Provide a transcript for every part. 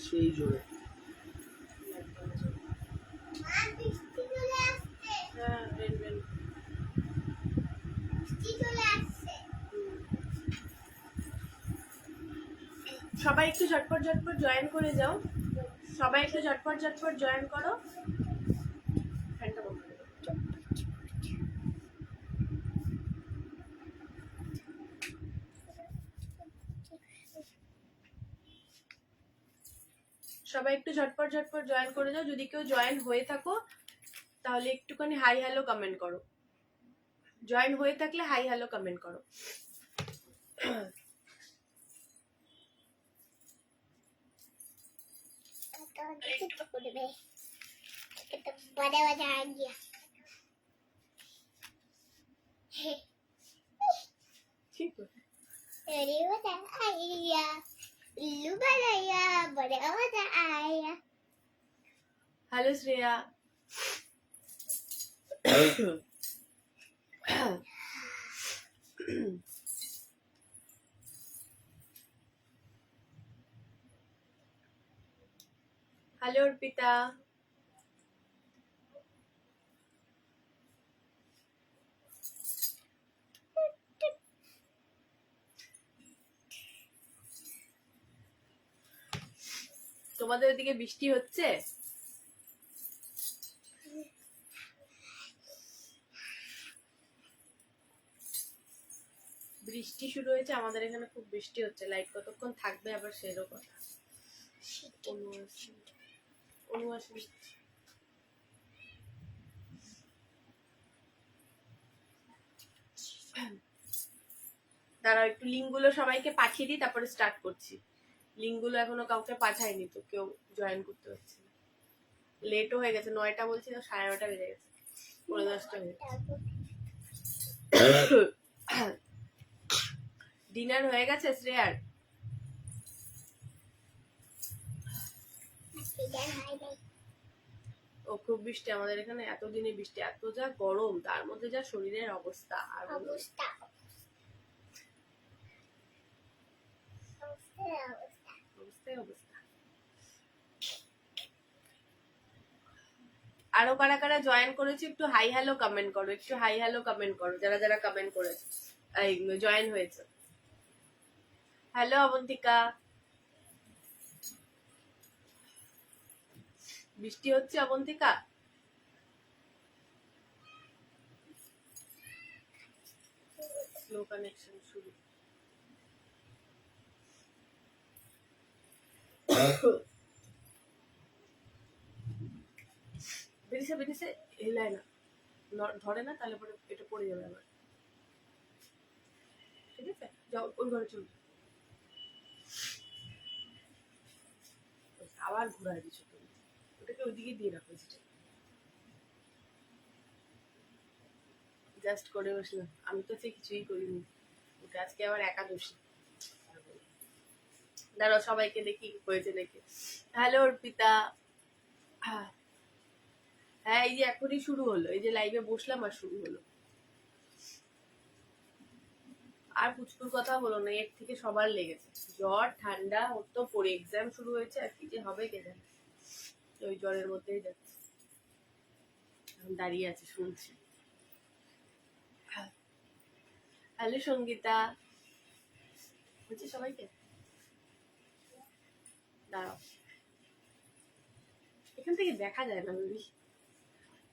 সেই জোরে। সবাই একটু ঝটপট ঝটপট জয়েন করে যাও, সবাই একটু ঝটপট ঝটপট জয়েন করো। ফ্যানটা বন্ধ করে দাও। সবাই একটু ঝটপট ঝটপট জয়েন করে যাও। যদি কেউ জয়েন হয়ে থাকো তাহলে একটুখানি হাই হ্যালো কমেন্ট করো। জয়েন হয়ে থাকলে হাই হ্যালো কমেন্ট করো। হ্যালো শ্রেয়া। হ্যালো অর্পিতা। তোমাদের ওদিকে বৃষ্টি হচ্ছে? বৃষ্টি শুরু হয়েছে আমাদের এখানে, খুব বৃষ্টি হচ্ছে। লাইট কতক্ষণ থাকবে আবার সেরও কথা। দাঁড়াও একটু লিঙ্কগুলো সবাইকে পাঠিয়ে দিই, তারপরে স্টার্ট করছি। লিঙ্কগুলো এখনো কাউকে পাঠায়নি, তো কেউ জয়েন করতে পারছে না। লেটও হয়ে গেছে, 9টা বলছি তো 9:30 বেজে গেছে, 10:45 হয়ে গেছে। ডিনার হয়ে গেছে শ্রেয়ার? ও খুব বৃষ্টি আমাদের এখানে, এতদিনে বৃষ্টি, এত যা গরম, তার মধ্যে যা শরীরের অবস্থা। আর অবস্থা আরো কারা কারা জয়েন করেছে একটু হাই হ্যালো কমেন্ট করো, একটু হাই হ্যালো কমেন্ট করো যারা যারা কমেন্ট করেছে, জয়েন হয়েছে। হ্যালো অবন্তিকা। বৃষ্টি হচ্ছে অবন্তিকা? স্লো কানেকশন শুরু। বেরিয়েছে বেরিয়েছে, হেলায় না, ধরে না, তাহলে পরে এটা পড়ে যাবে আবার। ঠিক আছে, যাও ওই ঘরে চল। আবার ঘুরাই দিচ্ছ তুমি, ওটাকে ওইদিকে দিয়ে রাখো। জাস্ট করে বসলাম, আমি তো সে কিছুই করিনি, ওকে আজকে আবার একাদশী। দাঁড়াও সবাইকে দেখি হয়েছে নাকি। হ্যালো অর্পিতা। হ্যাঁ এই যে এখনই শুরু হলো, এই যে লাইভে বসলাম আর শুরু হলো। আর পুচকুর কথা বলো না, এর থেকে সবার লেগেছে জ্বর ঠান্ডা, ওর তো পরে এক্সাম শুরু হয়েছে, আর কি যে হবে কে জানে। ওই জ্বরের মধ্যেই যাচ্ছে, এখন দাঁড়িয়ে আছে শুনছি। হ্যালো সঙ্গীতা। বলছি সবাইকে দাঁড়াও, এখান থেকে দেখা যায় না বুঝলি,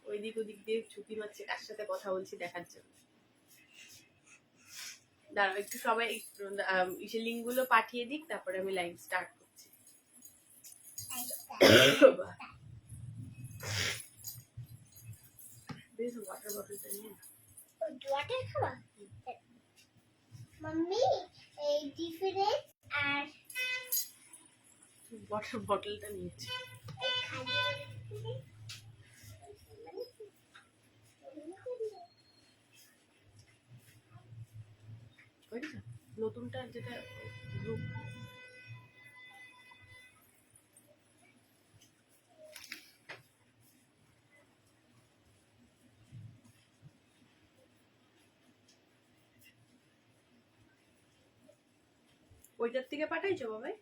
ওই দিক ওদিক দিয়ে ছুটি মারছে, কার সাথে কথা বলছি দেখার জন্য। দাঁড়াও একটু সবাই ইসে লিঙ্ক গুলো পাঠিয়ে দিক, তারপরে আমি লাইভ স্টার্ট করছি। বেশ ওয়াটার বটলটা নিয়ে ওয়াটার খাওয়া মাম্মি, এই ডিফারেন্স আর ওয়াটার বটলটা নিয়েছি। নতুনটা যেটা গ্রুপ, ওইটার থেকে পাঠাইছো বাবাই?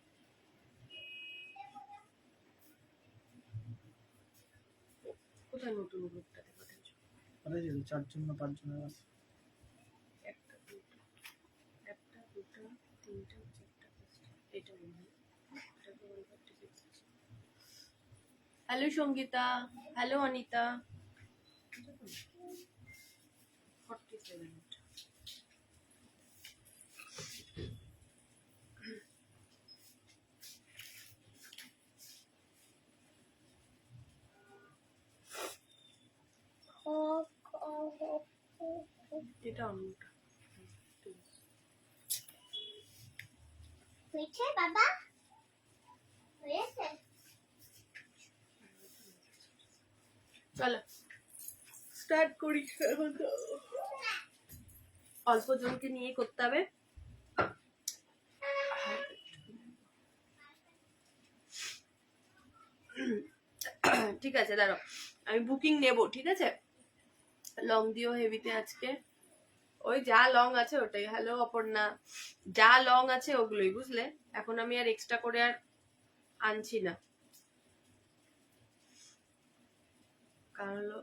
কোথায় নতুন গ্রুপটাতে পাঠাচ্ছ? পাঠাইছি 4 জন না 5 জনের আছে। একটা দুটো তিনটা চারটা পাঁচটা, এটা মনে হয়। এটাকে 156 আছে। Hello Sangeeta, hello Anita. 47 এটা। এটা অন্যটা। হয়েছে বাবা? হয়েছে? চলো স্টার্ট করি। এখন তো অল্প জনকে নিয়ে করতে হবে। ঠিক আছে দাঁড়াও, আমি বুকিং নেব, ঠিক আছে? লং দিও হেভিতে আজকে, ওই যা লং আছে ওটাই। হ্যালো অপর্ণা, যা লং আছে ওগুলোই, বুঝলে? এখন আমি আর এক্সট্রা করে আর আনছি না, কারণ হলো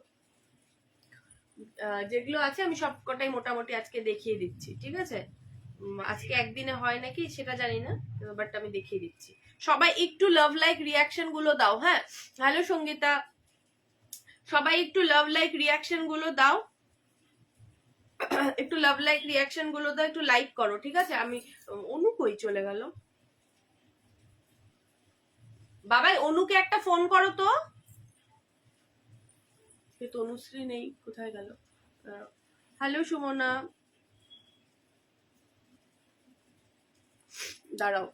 যেগুলো আছে আমি সবকটাই মোটামুটি আজকে দেখিয়ে দিচ্ছি, ঠিক আছে? আজকে একদিনে হয় নাকি সেটা জানি না, বাট আমি দেখিয়ে দিচ্ছি। সবাই একটু লাভ লাইক রিয়াকশন গুলো দাও, হ্যাঁ? হ্যালো সঙ্গীতা, সবাই একটু লাভ লাইক রিয়াকশন গুলো দাও, একটু লাভ লাইক রিয়াকশন গুলো দাও, একটু লাইক করো, ঠিক আছে? আমি অনু কই চলে গেল? বাবাই অনুকে একটা ফোন করো তো। তনুশ্রী নেই, কোথায় গেল? হ্যালো সুমনা, দাঁড়াও।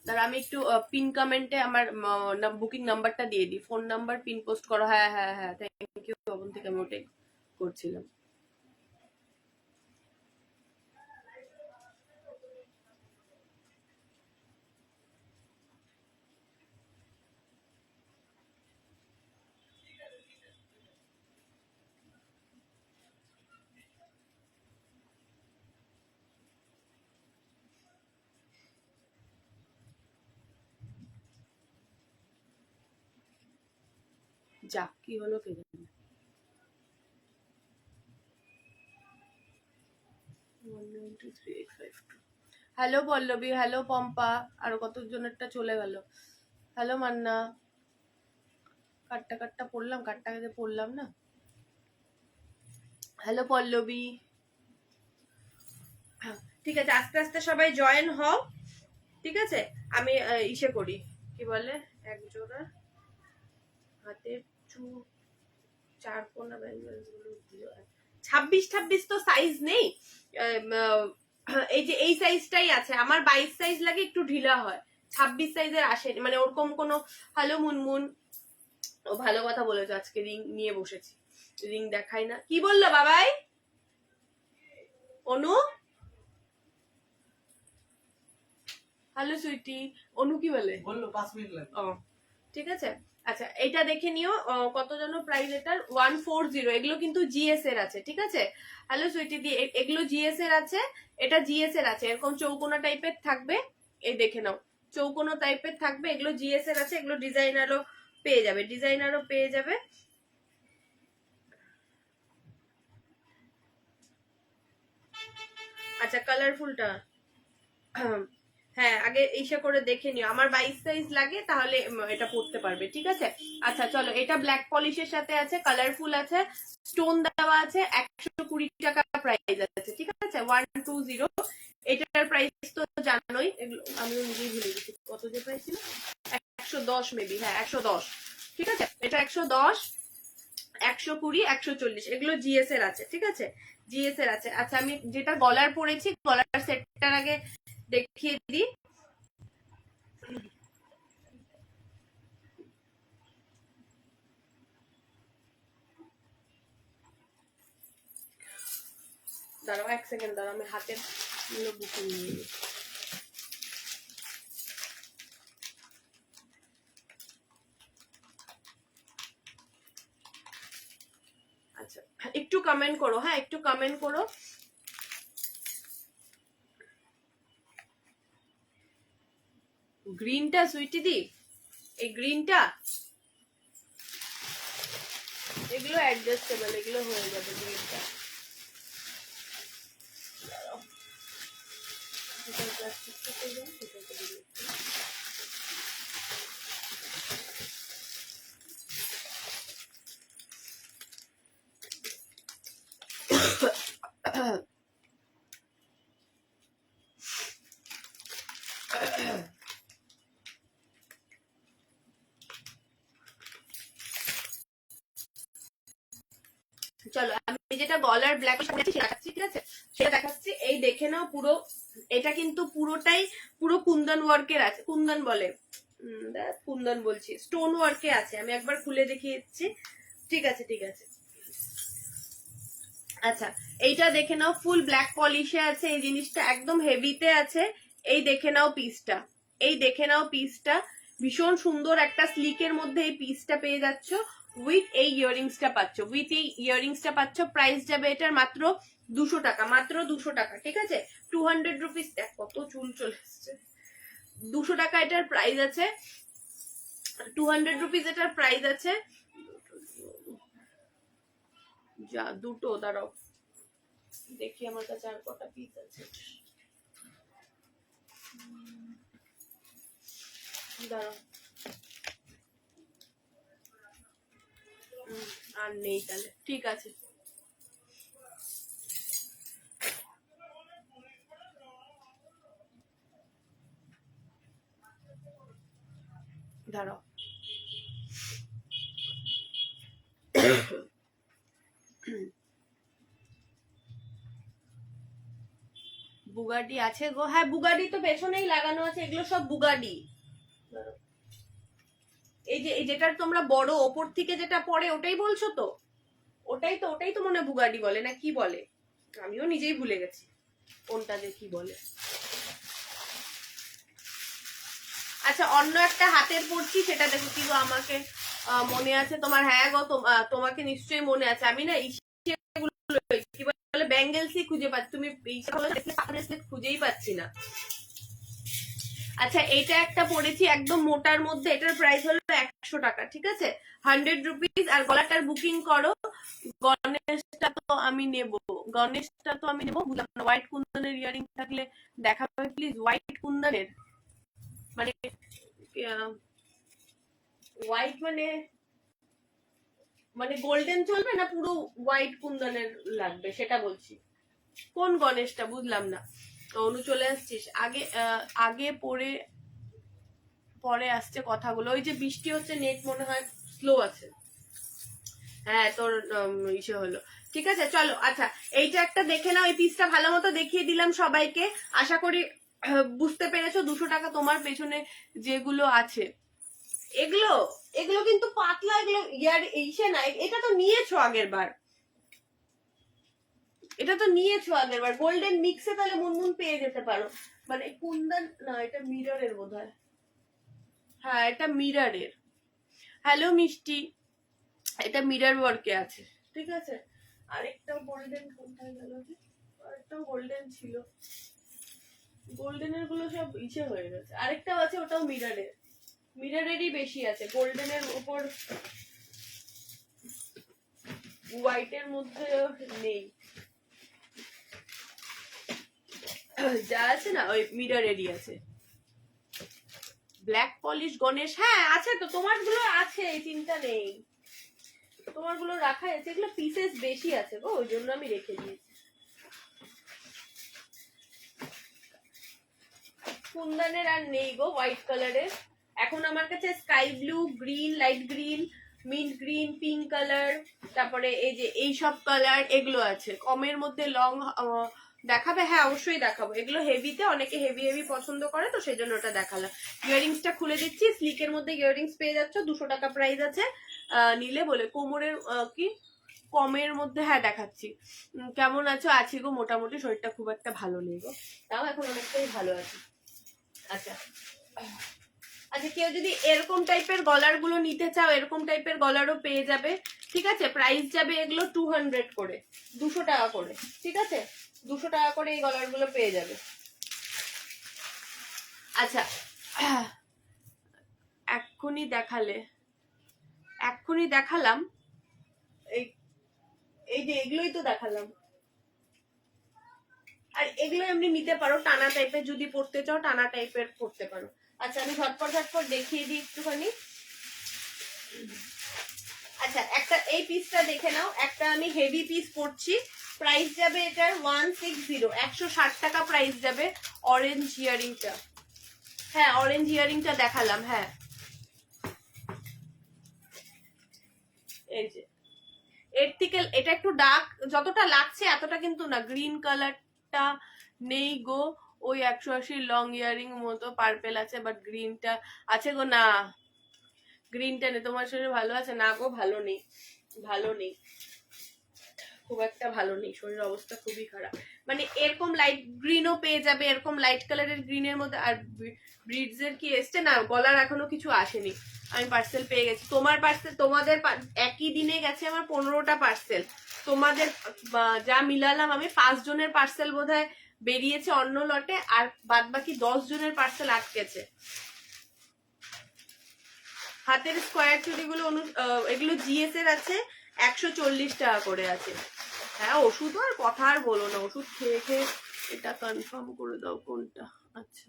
দাঁড়া, আমি একটু পিন কমেন্টে আমার বুকিং নাম্বারটা দিয়ে দিই, ফোন নাম্বার পিন পোস্ট করো। হ্যাঁ হ্যাঁ হ্যাঁ, থ্যাংক ইউ। তখন থেকে আমি ওটাই করছিলাম। যা কি হলো কে জানে। হ্যালো পল্লবী, হ্যালো পম্পা, আরো কতজনেরটা চলে গেল। হ্যালো মান্না, কাটটা পড়লাম, কাটটা পড়লাম না। হ্যালো পল্লবী, ঠিক আছে, আস্তে আস্তে সবাই জয়েন হও, ঠিক আছে? আমি ইসে করি, কি বলে, এক জোড়া হাতের চুল, 4 কোনা ব্যাঙ্গেলস গুলো দিও। 26 তো সাইজ নেই, এই যে এই সাইজটাই আছে আমার, 22 সাইজ লাগে, একটু ঢিলা হয়, 26 সাইজের আসেনি, মানে ওরকম কোনো। হ্যালো মুনমুন, ও ভালো কথা বলেছো, আজকে রিং নিয়ে বসেছি, রিং দেখাই না। কি বললো বাবাই? অনু, হ্যালো সুইটি। অনু কি বলে? বললো 5 মিনিট লাগবে। ও ঠিক আছে, আচ্ছা এটা দেখে নিও কত যেন প্রাইস এটার, 140। এগুলো কিন্তু জিএস এর আছে, ঠিক আছে? হ্যালো সুইটি দি, এগুলো জিএস এর আছে, এটা জিএস এর আছে, এরকম চৌকোনা টাইপের থাকবে, এই দেখে নাও, চৌকোনা টাইপের থাকবে, এগুলো জিএস এর আছে, এগুলো ডিজাইনারও পেয়ে যাবে, ডিজাইনারও পেয়ে যাবে। আচ্ছা কালারফুলটা, হ্যাঁ আগে এইসা করে দেখে নিও, আমার 22 সাইজ লাগে, তাহলে এটা পড়তে পারবে, ঠিক আছে? আচ্ছা চলো, এটা ব্ল্যাক পলিশের সাথে আছে, কালারফুল আছে, স্টোন দেওয়া আছে, 120 টাকা প্রাইস আছে, ঠিক আছে? 120। এটার প্রাইস তো জানোই, এগুলো আমিও নিজেই ভুলে গেছি কত যে প্রাইস ছিল, 110 মেবি, হ্যাঁ 110, ঠিক আছে? এটা 110, 120, 140, এগুলো জিএস এর আছে, ঠিক আছে? জিএস এর আছে। আচ্ছা আমি যেটা গলার পরেছি, গলার সেটটার আগে দেখিয়ে দিই। দাঁড়াও 1 সেকেন্ড, দাঁড়াও আমি হাতের বুকিং নিয়ে নিই। আচ্ছা একটু কমেন্ট করো, হ্যাঁ একটু কমেন্ট করো। গ্রিনটা সুইটি দি, এই গ্রিনটা, এগুলো অ্যাডজাস্টেবল, এগুলো হয়ে যাবে গ্রিনটা। চলো আমি যেটা গলার ব্ল্যাক দেখাচ্ছি, ঠিক আছে সেটা দেখাচ্ছি। এই দেখে নাও পুরো, এটা কিন্তু পুরোটাই পুরো কুন্দন ওয়ার্কের আছে, কুন্দন বলে, কুন্দন বলছি, স্টোন ওয়ার্কে আছে। আমি একবার খুলে দেখিয়ে দিচ্ছি, ঠিক আছে ঠিক আছে। আচ্ছা এইটা দেখে নাও, ফুল ব্ল্যাক পলিশে আছে, এই জিনিসটা একদম হেভিতে আছে। এই দেখে নাও পিসটা, এই দেখে নাও পিসটা, ভীষণ সুন্দর একটা স্লিকের মধ্যে এই পিসটা পেয়ে যাচ্ছ, উইথ এই ইয়াররিংসটা পাচ্ছ, উইথ এই ইয়াররিংসটা পাচ্ছ। প্রাইস যাবে এটার মাত্র 200 টাকা, মাত্র 200 টাকা, ঠিক আছে 200 রুপিস। দেখ কত চুল চলে এসছে। 200 টাকা এটার প্রাইস আছে, 200 রুপিস এটার প্রাইস আছে। যা দুটো, দাঁড়াও দেখি আমার কাছে আর কটা পিস আছে, দাঁড়াও। আর নেই তাহলে, ঠিক আছে। দাঁড়াও বুগাডি আছে গো, হ্যাঁ বুগাডি তো পেছনেই লাগানো আছে, এগুলো সব বুগাডি। এই যে যেটা তোমরা বড় ওপর থেকে যেটা পড়ে ওটাই বলছো তো? ওটাই তো মনে বুগাডি বলে না কি বলে, আমিও নিজেই ভুলে গেছি কোনটা যে কি বলে। আচ্ছা অন্য একটা হাতের পড়ছি, সেটা দেখো কি গো, আমাকে মনে আছে তোমার? হ্যাঁ গো তোমাকে নিশ্চয়ই মনে আছে। আমি না কি বলে ব্যাঙ্গেলসই খুঁজে পাচ্ছি, তুমি খুঁজেই পাচ্ছি না। আচ্ছা এইটা একটা পড়েছি একদম মোটার মধ্যে, এটার প্রাইস হলো 100 টাকা, ঠিক আছে 100 রুপিস। আর গলাটার বুকিং করো। গণেশটা তো আমি নেব, গণেশটা তো আমি নেবো, বুঝলাম না হোয়াইট কুন্দনের ইয়ারিং থাকলে দেখাবে প্লিজ। হোয়াইট কুন্দনের মানে হোয়াইট মানে গোল্ডেন চলবে না পুরো হোয়াইট কুন্দনের লাগবে সেটা বলছি। কোন গণেশটা বুঝলাম না। অনু চলে আসছিস? আগে পরে আসছে কথাগুলো। ওই যে বৃষ্টি হচ্ছে, নেট মনে হয় স্লো আছে। হ্যাঁ তোর ইসে হলো, ঠিক আছে চলো। আচ্ছা এইটা একটা দেখে নাও, এই পিসটা ভালো মতো দেখিয়ে দিলাম সবাইকে, আশা করি বুঝতে পেরেছো। 200 টাকা তোমার পেছনে যেগুলো আছে, এগুলো কিন্তু পাতলা, এগুলো ইয়ার ইসে না, এটা তো নিয়েছো আগের বার, এটা তো নিয়েছো আগের বার গোল্ডেন মিক্সে, তাহলে মুনমুন পেয়ে যেতে পারো। মানে কুন্দন না, এটা মিররের বোধহয়, হ্যাঁ এটা মিররের। হ্যালো মিষ্টি, এটা মিরর ওয়ার্কে আছে, ঠিক আছে। আরেকটাও গোল্ডেন কোনটায় গেল, আরেকটাও গোল্ডেন ছিল, গোল্ডেনের গুলো সব ইসে হয়ে গেছে। আরেকটাও আছে, ওটাও মিররের, মিররেরই বেশি আছে, গোল্ডেনের উপর হোয়াইটের মধ্যে নেই, যা আছে না ওই মিররেরই আছে। ব্ল্যাক পলিশ গণেশ, হ্যাঁ আছে তো, তোমার গুলো আছে, চিন্তা নেই, তোমার গুলো রাখা আছে, এগুলো পিসেস বেশি আছে গো, ওই জন্য আমি রেখে দিয়েছি। কুন্দনের আর নেই গো হোয়াইট কালারের, এখন আমার কাছে sky blue, green, light green, mint green, pink colour, তারপরে এই যে এই সব কালার, এগুলো আছে। কমের মধ্যে লং দেখাবে? হ্যাঁ অবশ্যই দেখাবো, এগুলো হেভিতে, অনেকে হেভি হেভি পছন্দ করে তো সেই জন্য ওটা দেখালাম। ইয়াররিংসটা খুলে দিচ্ছি, স্লিকের মধ্যে ইয়াররিংস পেয়ে যাচ্ছ, 200 টাকা প্রাইস আছে, নিলে বলে। কোমরের কি কমের মধ্যে, হ্যাঁ দেখাচ্ছি। কেমন আছো? আছি গো মোটামুটি, শরীরটা খুব একটা ভালো নেই গো, তাও এখন অনেকটাই ভালো আছে। আচ্ছা আচ্ছা কেউ যদি এরকম টাইপের গলার গুলো নিতে চাও, এরকম টাইপের গলারও পেয়ে যাবে, ঠিক আছে, প্রাইস যাবে এগুলো 200 করে, 200 টাকা করে, ঠিক আছে, 200 টাকা করে এই গলারগুলো পেয়ে যাবে। আচ্ছা, এক্ষুনি দেখালাম, এই যে এগুলোই তো দেখালাম। আর এগুলো এমনি নিতে পারো, টানা টাইপের যদি পড়তে চাও টানা টাইপের পড়তে পারো। আচ্ছা, আমি ঝটপট দেখিয়ে দিই একটুখানি। আচ্ছা, একটা এই পিসটা দেখে নাও, একটা আমি হেভি পিস পড়ছি, প্রাইস যাবে এটার 160, 160 টাকা প্রাইস যাবে। অরেঞ্জ ইয়ারিংটা, হ্যাঁ অরেঞ্জ ইয়ারিংটা দেখালাম, হ্যাঁ এই যে এর থেকে এটা একটু ডার্ক, যতটা লাগছে এতটা কিন্তু না, গ্রিন কালারটা নেই গো, ওই 180 লং ইয়ারিং মতো পার্পেল আছে, বাট গ্রিনটা আছে গো, না গ্রিনটা নেই। তোমার শরীর ভালো আছে? না গো, ভালো নেই, খুব একটা ভালো নেই, শরীরের অবস্থা খুবই খারাপ। মানে এরকম লাইট গ্রিনও পেয়ে যাবে, এরকম লাইট কালারের গ্রিনের মধ্যে। আর ব্রিডস এর কি এসছে না, গলার এখনো কিছু আসেনি, আমি পার্সেল পেয়ে গেছি। তোমার পার্সেল, তোমাদের একই দিনে গেছে আমার 15টা পার্সেল, তোমাদের যা মিলালাম আমি 5 জনের পার্সেল বোধহয় বেরিয়েছে অন্য লটে, আর বাদ বাকি 10 জনের পার্সেল আটকেছে। হাতের স্কোয়ার চুড়িগুলো এগুলো জিএস এর আছে, 140 টাকা করে আছে। হ্যাঁ, ওষুধ আর কথা আর বলো না, ওষুধ খেয়ে খেয়ে এটা কনফার্ম করে দাও কোনটা। আচ্ছা,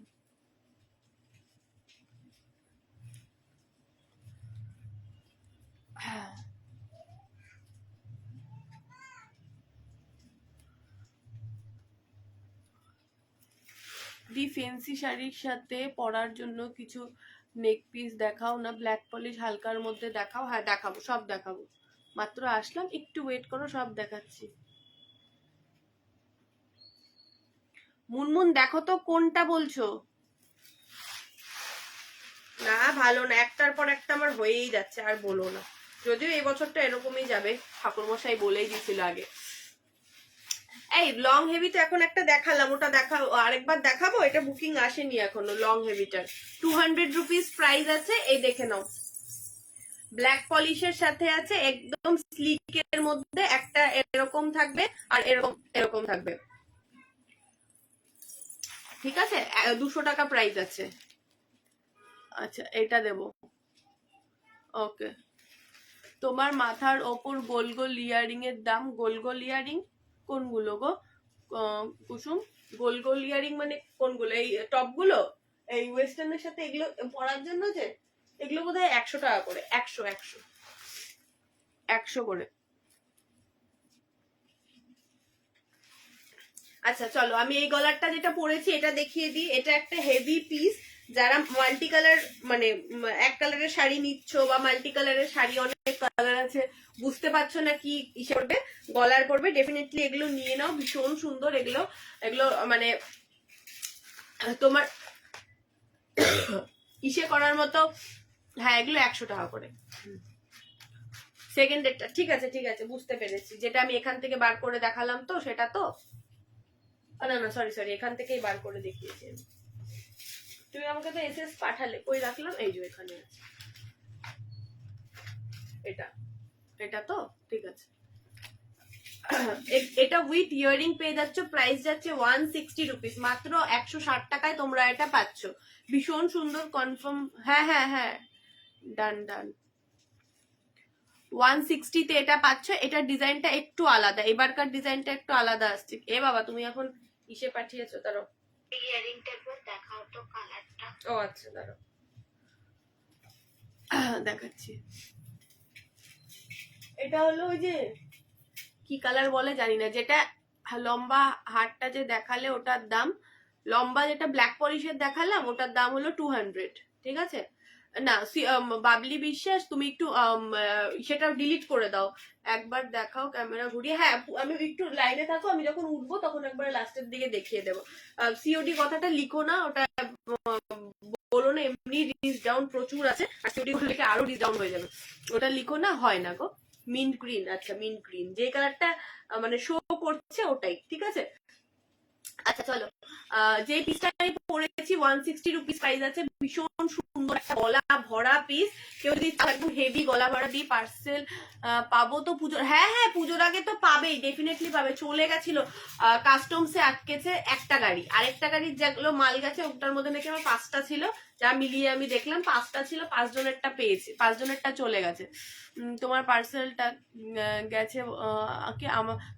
দি ফেন্সি শাড়ির সাথে পরার জন্য কিছু নেক পিস দেখাও না, ব্ল্যাক পলিশ হালকার মধ্যে দেখাও। হ্যাঁ দেখাবো, সব দেখাবো, মাত্র আসলাম, একটু ওয়েট করো, সব দেখাচ্ছি। মুনমুন দেখো তো কোনটা বলছো। না ভালো না, একটার পর একটা আমার হয়েই যাচ্ছে, আর বলো না। যদিও এই বছরটা এরকমই যাবে, ঠাকুরমশাই বলেই দিয়েছিল আগে। এই লং হেভি তো এখন একটা দেখালাম, ওটা দেখাবো, আরেকবার দেখাবো, এটা বুকিং আসেনি এখনো। লং হেভিটার 200 রুপিস প্রাইস আছে, এই দেখে নাও, ব্ল্যাক পলিশের সাথে আছে, একদম স্লিকের মধ্যে, একটা এরকম থাকবে আর এরকম থাকবে, ঠিক আছে, 200 টাকা প্রাইস আছে। আচ্ছা, এটা দেব, ওকে। তোমার মাথার ওপর গোল গোল ইয়ারিং এর দাম, গোল গোল ইয়ারিং কোনগুলো গো কুসুম? গোল গোল ইয়ারিং মানে কোনগুলো? এই টপ গুলো, এই ওয়েস্টার্নের সাথে এগুলো পরার জন্য যে, এগুলো বোধহয় 100 টাকা করে, 100 করে। আচ্ছা চলো, আমি এই গলারটা যেটা পরেছি এটা দেখিয়ে দিই। এটা একটা হেভি পিস, যারা মাল্টি কালার, মানে এক কালারের শাড়ি নিচ্ছ, বা মাল্টি কালারের শাড়ি অনেক কালার আছে, বুঝতে পারছো না কি ইসে করবে, গলার পরবে, ডেফিনেটলি এগুলো নিয়ে নাও, ভীষণ সুন্দর এগুলো। এগুলো মানে তোমার ইসে করার মতো। হ্যাঁ, এগুলো 100 টাকা করে। সেকেন্ড ডেটটা ঠিক আছে, বুঝতে পেরেছি, যেটা আমি এখান থেকে বার করে দেখালাম তো, সেটা তো না না, সরি, এখান থেকেই বার করে দেখিয়েছি আমি। তুমি আমাকে তো এসএস পাঠালে, কই রাখলাম, এই যে এখানে আছে, এটা তো ঠিক আছে। এটা উইথ ইয়ারিং পেয়ে যাচ্ছ, প্রাইস যাচ্ছে 160 রুপিস, মাত্র 160 টাকায় তোমরা এটা পাচ্ছ, ভীষণ সুন্দর, কনফার্ম। হ্যাঁ, ডান 160 তে এটা পাচ্ছ। এটা ডিজাইনটা একটু আলাদা, এবারকার ডিজাইনটা একটু আলাদা আসছে। এ বাবা, তুমি এখন ইসে পাঠিয়েছো, দাঁড়াও, ইয়ারিংটা একবার দেখাও তো কালারটা। ও আচ্ছা, দাঁড়াও দেখাচ্ছি। এটা হলো ওই যে কি কালার বলে জানি না, যেটা লম্বা হারটা যে দেখালে ওটার দাম, লম্বা যেটা ব্ল্যাক পলিশের দেখালাম ওটার দাম হলো 200, ঠিক আছে। না বাবলি বিশ্বাস, তুমি একটু সেটা ডিলিট করে দাও, একবার দেখাও ক্যামেরা ঘুরিয়ে। হ্যাঁ, আমি একটু লাইনে থাকো, আমি যখন উঠবো তখন একবার লাস্টের দিকে দেখিয়ে দেবো। সিওডি কথাটা লিখো না, ওটা বলো না, এমনি রিচ ডাউন প্রচুর আছে, আর সিওডি লিখে আরো রিচ ডাউন হয়ে যাবে, ওটা লিখো না, হয় না গো। মিন্ট গ্রিন, আচ্ছা মিন্ট গ্রিন, যে কালারটা মানে শো করছে ওটাই, ঠিক আছে। আচ্ছা চলো, যে পিসটা আমি পরেছি 160 রুপিস প্রাইস আছে, ভীষণ সুন্দর একটা গলা ভরা পিস। কেউ যদি একদম হেভি গলা ভরা দিয়ে পার্সেল পাবো তো পুজোর, হ্যাঁ হ্যাঁ পুজোর আগে তো পাবেই, ডেফিনেটলি পাবে। চলে গেছিল কাস্টমসে, আটকেছে একটা গাড়ি, আরেকটা গাড়ির যেগুলো মাল গেছে ওটার মধ্যে নাকি আমার 5টা ছিল, যা মিলিয়ে আমি দেখলাম 5টা ছিল, 5 জনেরটা পেয়েছি, 5 জনেরটা চলে গেছে। তোমার পার্সেলটা গেছে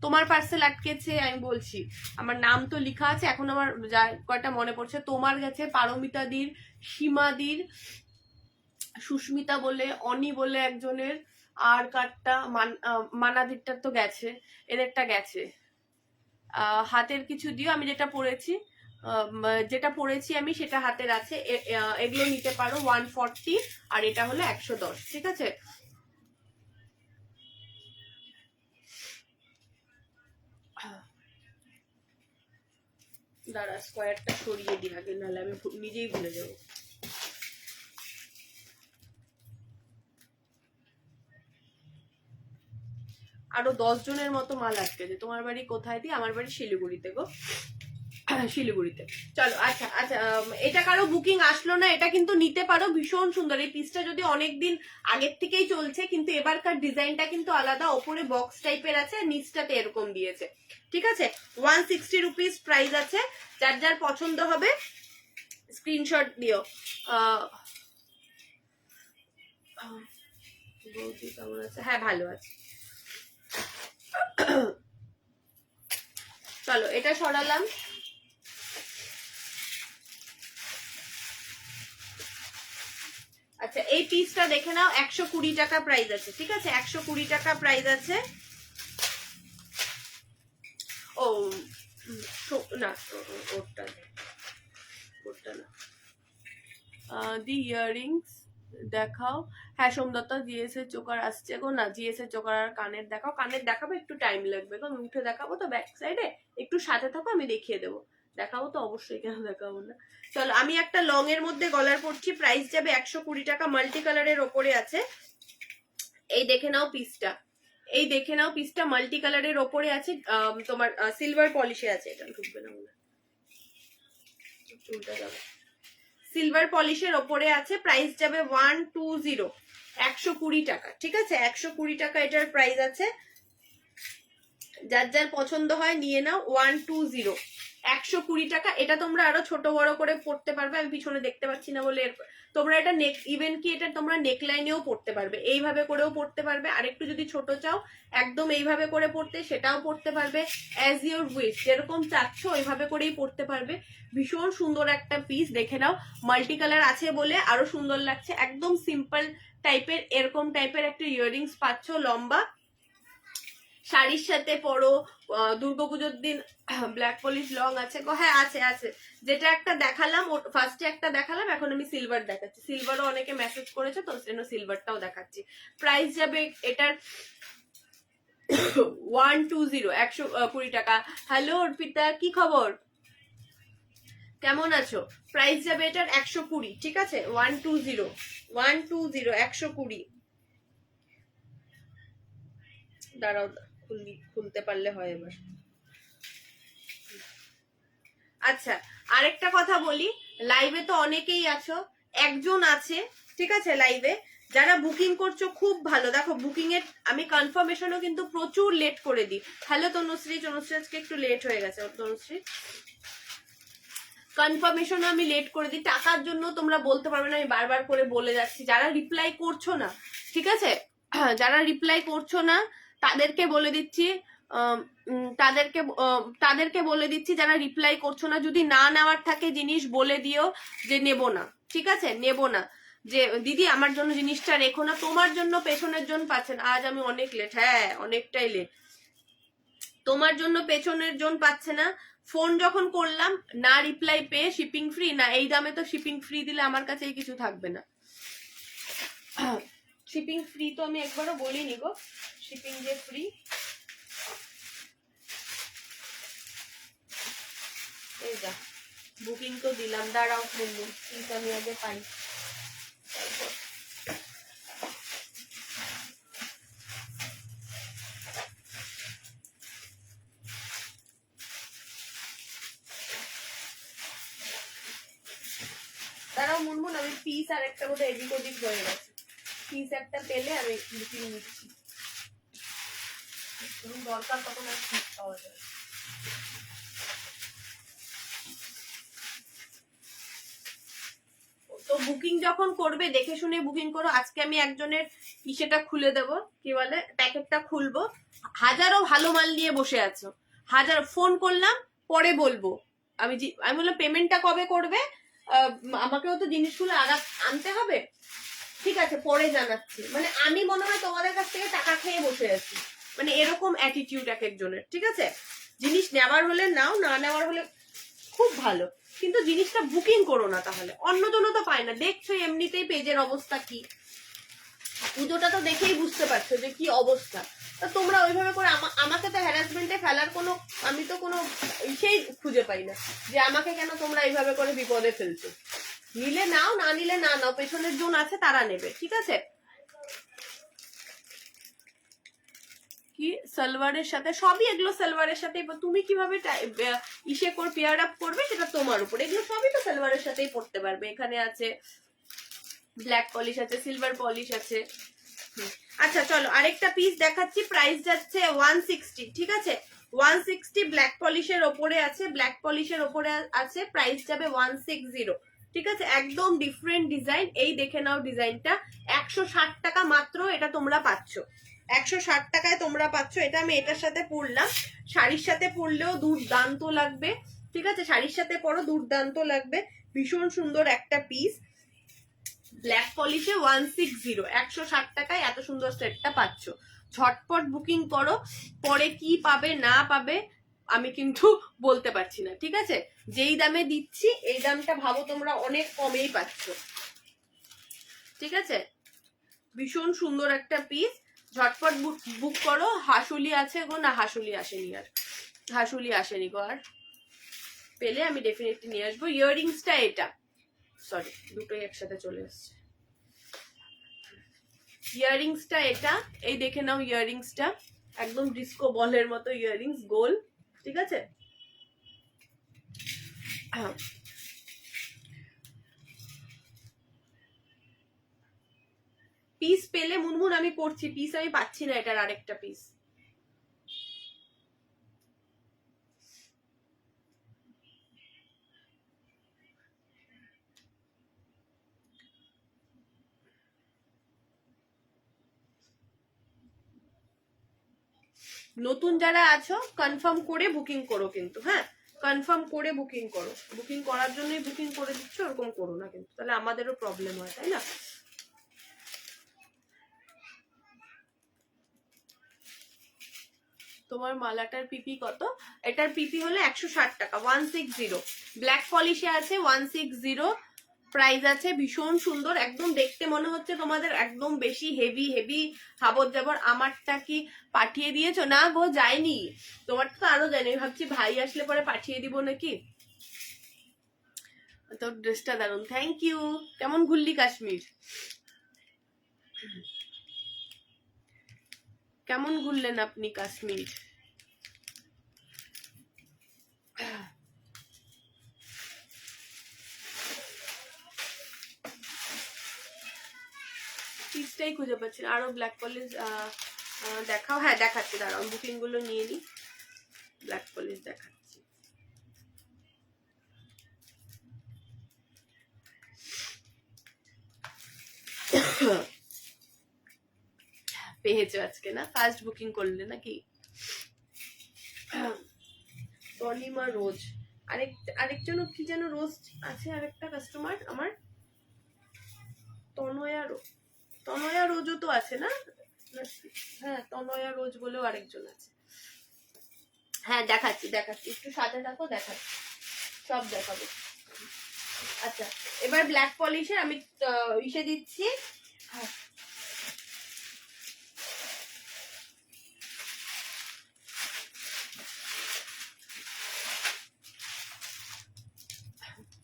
তোমার পার্সেল আটকেছে, আমি বলছি আমার নাম তো লেখা আছে, এখন আমার যা কয়টা মনে পড়ছে, তোমার গেছে, পারমিতাদির, সীমাদির, সুস্মিতা বলে, অনি বলে একজনের, আর কারটা মানাদিরটা তো গেছে, এদেরটা গেছে। হাতের কিছু দিও, আমি যেটা পড়েছি আমি সেটা হাতের আছে, এগুলো নিতে পারো 140, আর এটা হলো 110, ঠিক আছে। দাঁড়া স্কোয়ারটা সরিয়ে দিই আগে, নাহলে আমি নিজেই ভুলে যাবো। আরো 10 জনের মতো মাল আটকেছে। তোমার বাড়ি কোথায়? দি আমার বাড়ি শিলিগুড়িতে গো, শিলিগুড়িতে। চলো আচ্ছা আচ্ছা, এটা কারো বুকিং আসলো না, এটা কিন্তু নিতে পারো, ভীষণ সুন্দর। এই পিসটা যদি অনেকদিন আগের থেকেই চলছে, কিন্তু এবারকার ডিজাইনটা কিন্তু আলাদা, ওপরে বক্স টাইপের আছে, নিচটাতে এরকম দিয়েছে, ঠিক আছে। 160 রুপিস প্রাইস আছে, যার যার পছন্দ হবে স্ক্রিনশট দিও। বৌদি কেমন আছে? হ্যাঁ ভালো আছে। চলো এটা সরালাম। আচ্ছা এই পিসটা দেখে নাও, 120 টাকা প্রাইস আছে, ঠিক আছে, 120 টাকা প্রাইস আছে। ও না, ওটা না, দি ইয়াররিংস দেখাও। হ্যাঁ সোমদত্তা, জিএস এর চোকার আসছে গো, না জিএস এর চোকার আর কানের দেখাও। কানের দেখাবো, একটু টাইম লাগবে গো, আমি উঠে দেখাবো তো ব্যাক সাইডে, একটু সাথে থাকো, আমি দেখিয়ে দেবো। দেখাবো তো অবশ্যই, কেন দেখাবো না। চলো আমি একটা লং এর মধ্যে গলার পরছি, প্রাইস যাবে 120 টাকা, মাল্টি কালারের ওপরে আছে। এই দেখে নাও পিসটা, এই দেখে নাও পিসটা মাল্টি কালারের ওপরে আছে, তোমার সিলভার পলিশে আছে। এটা ঢুকবে না মনে, চুলটা যাবে, সিলভার পলিশের ওপরে আছে, প্রাইস যাবে 120, 120 টাকা, ঠিক আছে, 120 টাকা এটার প্রাইস আছে। যার যার পছন্দ হয় নিয়ে নাও, 120, 120 টাকা। এটা তোমরা আরো ছোট বড় করে পড়তে পারবে, আমি পিছনে দেখতে পাচ্ছি না বলে। তোমরা এটা নেক, ইভেন কি এটা তোমরা নেকলাইনেও পড়তে পারবে, এইভাবে করেও পড়তে পারবে, আর একটু যদি ছোট চাও একদম এইভাবে করে পড়তে, সেটাও পড়তে পারবে, অ্যাজ ইউর উইশ, যেরকম চাচ্ছ ওইভাবে করেই পড়তে পারবে। ভীষণ সুন্দর একটা পিস, দেখে নাও, মাল্টি কালার আছে বলে আরো সুন্দর লাগছে। একদম সিম্পল টাইপের, এরকম টাইপের একটা ইয়াররিংস পাচ্ছ, লম্বা, শাড়ির সাথে পরো, দুর্গাপুজোর দিন। ব্ল্যাক পলিশ লং আছে গো, হ্যাঁ আছে আছে, যেটা একটা দেখালাম, ফার্স্টে একটা দেখালাম, এখন আমি সিলভার দেখাচ্ছি। সিলভারও অনেকে মেসেজ করেছে তো, সেজন্য সিলভারটাও দেখাচ্ছি। প্রাইস যাবে এটার 120, 120 টাকা। হ্যালো অর্পিতা, কি খবর, কেমন আছো? প্রাইস যাবে এটার 120, ঠিক আছে, 120, 120। দাঁড়াও খুলতে পারলে হয় এবার। আচ্ছা আরেকটা কথা বলি, লাইভে তো অনেকেই আছো, একজন আছে, ঠিক আছে, লাইভে যারা বুকিং করছো খুব ভালো। দেখো বুকিং এর আমি কনফার্মেশনও কিন্তু প্রচুর লেট করে দিই। হ্যালো তনুশ্রী, তনুশ্রী আজকে একটু লেট হয়ে গেছে, তনুশ্রী কনফার্মেশনও আমি লেট করে দিই। টাকার জন্য তোমরা বলতে পারবে না, আমি বারবার করে বলে যাচ্ছি। যারা রিপ্লাই করছো না, ঠিক আছে, যারা রিপ্লাই করছো না তাদেরকে বলে দিচ্ছি, তাদেরকে বলে দিচ্ছি, যারা রিপ্লাই করছো না, যদি না নেওয়ার থাকে জিনিস বলে দিও যে নেব না, ঠিক আছে, নেব না, যে দিদি আমার জন্য জিনিসটা রেখো না, তোমার জন্য পেছনের জন পাচ্ছেন। আজ আমি অনেক লেট, হ্যাঁ অনেকটাই লেট, তোমার জন্য পেছনের জন পাচ্ছে না। ফোন যখন করলাম না রিপ্লাই পেয়ে, শিপিং ফ্রি না, এই দামে তো শিপিং ফ্রি দিলে আমার কাছে কিছু থাকবে না। শিপিং ফ্রি তো আমি একবারও বলিনি গো, শিপিং যে ফ্রি। এই যা বুকিং তো দিলাম, দাঁড়াও বলবো প্লিজ, আমি আগে পাই। তারাও মুনমুন আমি পিস আর একটা মতো এদিক ওদিক হয়ে গেছে, পিস একটা পেলে আমি বুকিং নিচ্ছি, দরকার তখন আর পিস পাওয়া যায়। তো বুকিং যখন করবে দেখে শুনে বুকিং করো। আজকে আমি একজনের ইসেটা খুলে দেব, কি বলে প্যাকেটটা খুলবো, হাজারো ভালো মাল নিয়ে বসে আছো, হাজার ফোন করলাম পরে বলবো, আমি বললাম পেমেন্টটা কবে করবে, আমাকেও তো জিনিসগুলো আগে আনতে হবে, ঠিক আছে পরে জানাচ্ছি, মানে আমি মনে হয় তোমাদের কাছ থেকে টাকা খেয়ে বসে আছি, মানে এরকম অ্যাটিটিউড এক একজনের। ঠিক আছে, জিনিস নেওয়ার হলে নাও, না নেওয়ার হলে খুব ভালো, কিন্তু জিনিসটা বুকিং করো না, তাহলে অন্যজনও তো পায় না। দেখছো এমনিতেই পেজের অবস্থা কি, পুজোটা তো দেখেই বুঝতে পারছো যে কি অবস্থা, তা তোমরা ওইভাবে করে আমাকে তো হ্যারাসমেন্টে ফেলার কোনো, আমি তো কোনো সেই খুঁজে পাই না যে আমাকে কেন তোমরা এইভাবে করে বিপদে ফেলছো। নিলে নাও, না নিলে না নাও, পেছনের জন আছে তারা নেবে। ঠিক আছে, কি সালোয়ারের সাথে সবই, এগুলো সালোয়ারের সাথে, তুমি কিভাবে ইসে করে পেয়ার আপ করবে সেটা তোমার উপর, এগুলো সবই তো সালোয়ারের সাথেই পড়তে পারবে। এখানে আছে ব্ল্যাক পলিশ আছে, সিলভার পলিশ আছে। আচ্ছা চলো আরেকটা পিস দেখাচ্ছি, প্রাইস যাচ্ছে 160। ঠিক আছে, 160 ব্ল্যাক পলিশের ওপরে আছে, ব্ল্যাক পলিশের ওপরে আছে, প্রাইস যাবে 160। ঠিক আছে, একদম ডিফারেন্ট ডিজাইন, এই দেখে নাও ডিজাইনটা, 160 টাকা মাত্র এটা তোমরা পাচ্ছ, 160 টাকায় তোমরা পাচ্ছ এটা। আমি এটার সাথে পরলাম, শাড়ির সাথে পরলেও দুর্দান্ত লাগবে। ঠিক আছে, শাড়ির সাথে পরো দুর্দান্ত লাগবে, ভীষণ সুন্দর একটা পিস, ব্ল্যাক পলিশে 160, 160 টাকায় এত সুন্দর সেটটা পাচ্ছ। ঝটপট বুকিং করো, পরে কি পাবে না পাবে আমি কিন্তু বলতে পারছি না। ঠিক আছে, যেই দামে দিচ্ছি এই দামটা ভাবো তোমরা অনেক কমেই পাচ্ছ। ঠিক আছে, ভীষণ সুন্দর একটা পিস, ঝটপট বুক করো। হাসুলি আছে গো, না হাসুলি আসেনি, আর হাসুলি আসেনি গো, আর পেলে আমি ডেফিনেটলি নিয়ে আসবো। ইয়াররিংসটা এটা, সরি দুটোই একসাথে চলে এসছে, ইয়াররিংসটা এটা, এই দেখে নাও ইয়াররিংসটা, একদম ডিস্কো বলের মতো ইয়াররিংস, গোল। ঠিক আছে, পিস পেলে মুনমুন আমি করছি, পিস আমি পাচ্ছি না এটার আরেকটা পিস। নতুন যারা আছো কনফার্ম করে বুকিং করো কিন্তু, হ্যাঁ কনফার্ম করে বুকিং করো, বুকিং করার জন্যই বুকিং করে দিচ্ছ, ওরকম করো না কিন্তু, তাহলে আমাদেরও প্রবলেম হয়, তাই না। তোমার মালাটার পিপি কত? এটার পিপি হলো 160 টাকা, 160। ব্ল্যাক পলিশে আছে 160, প্রাইস আছে, ভীষণ সুন্দর, একদম দেখতে মনে হচ্ছে তোমাদের একদম বেশি হেভি হেভি হাবর জাবর। আমারটা কি পাঠিয়ে দিয়েছো? না গো যায়নি, তোমারটা তো আরো যায়নি, ভাবছি ভাই আসলে পরে পাঠিয়ে দিব নাকি। তোর ড্রেসটা দারুন, থ্যাংক ইউ। কেমন ঘুরলি কাশ্মীর, কেমন ঘুরলেন আপনি কাশ্মীর? পিসটাই খুঁজে পাচ্ছি না, আরো ব্ল্যাক পলিশ দেখাও। হ্যাঁ দেখাচ্ছি, দাঁড়াও বুকিং গুলো নিয়ে নি, ব্ল্যাক পলিশ দেখাচ্ছি। পেয়েছো আজকে না, ফার্স্ট বুকিং করলে নাকি? তনিমা রোজ, আরেকজন কি যেন রোজ আছে, আরেকটা কাস্টমার আমার, তনয়া রোজও তো আছে না? হ্যাঁ তনয়া রোজ বলেও আরেকজন আছে। হ্যাঁ দেখাচ্ছি দেখাচ্ছি, একটু সাথে থাকো, দেখাচ্ছি সব দেখাবো। আচ্ছা এবার ব্ল্যাক পলিশের আমি ইসে দিচ্ছি,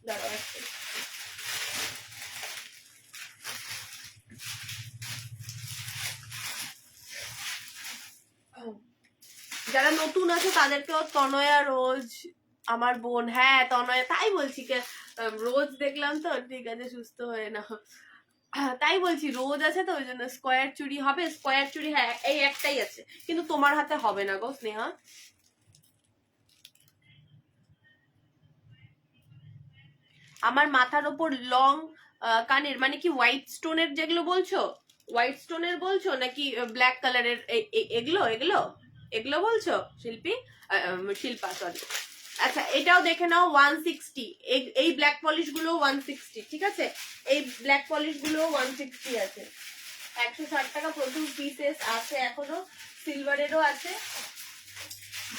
দাঁড়াও একটা, যারা নতুন আছে তাদেরকেও তনয়া রোজ, আমার বোন, হ্যাঁ তনয়া, তাই বলছি রোজ দেখলাম তো, ঠিক আছে সুস্থ হয়ে না। তাই বলছি রোজ আছে তো ওই জন্য। স্কোয়ার চুড়ি হবে, স্কোয়ার চুড়ি হ্যাঁ এই একটাই আছে, কিন্তু তোমার হাতে হবে না গো স্নেহা। আমার মাথার ওপর লং কানের মানে কি হোয়াইট স্টোনের যেগুলো বলছো, হোয়াইট স্টোনের বলছো নাকি ব্ল্যাক কালারের এগুলো এগুলো এগুলো বলছো শিল্পী, শিল্পা সরি। আচ্ছা এটাও দেখে নাও 160, এই ব্ল্যাক পলিশ গুলো 160, ঠিক আছে এই ব্ল্যাক পলিশ গুলো 160 আছে। 160 টাকা প্রচুর পিসেস আছে এখনো, সিলভারেরও আছে,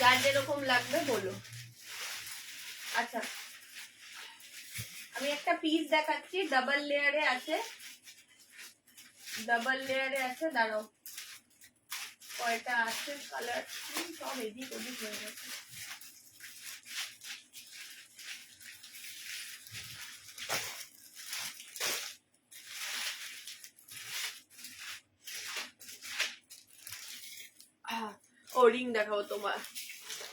যার যেরকম লাগবে বলো। আচ্ছা আমি একটা পিস দেখাচ্ছি, ডাবল লেয়ারে আছে, ডাবল লেয়ারে আছে, দাঁড়াও কয়টা আছে কালার, সব এদিক ওদিক হয়ে গেছে। ও রিং দেখাবো তোমার,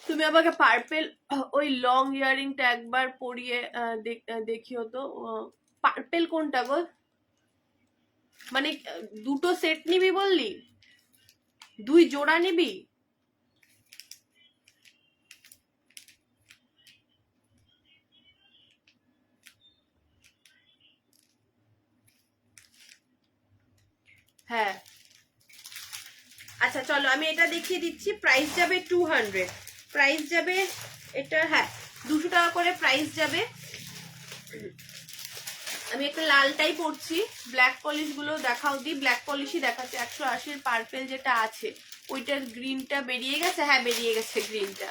তুমি আমাকে পার্পেল ওই লং ইয়ারিংটা একবার পরিয়ে দেখিও তো। পার্পেল কোনটা গো, মানে দুটো সেট নিবি বললি, 2 জোড়া নিবি? হ্যাঁ আচ্ছা চলো আমি এটা দেখিয়ে দিচ্ছি, প্রাইস যাবে 200, প্রাইস যাবে এটা, হ্যাঁ 200 টাকা করে প্রাইস যাবে। আমি একটা লালটাই পরছি, ব্ল্যাক পলিশ গুলো দেখাও দি, ব্ল্যাক পলিশই দেখাচ্ছে। 180 পার্পেল যেটা আছে ওইটার গ্রিনটা বেরিয়ে গেছে, হ্যাঁ বেরিয়ে গেছে গ্রিনটা,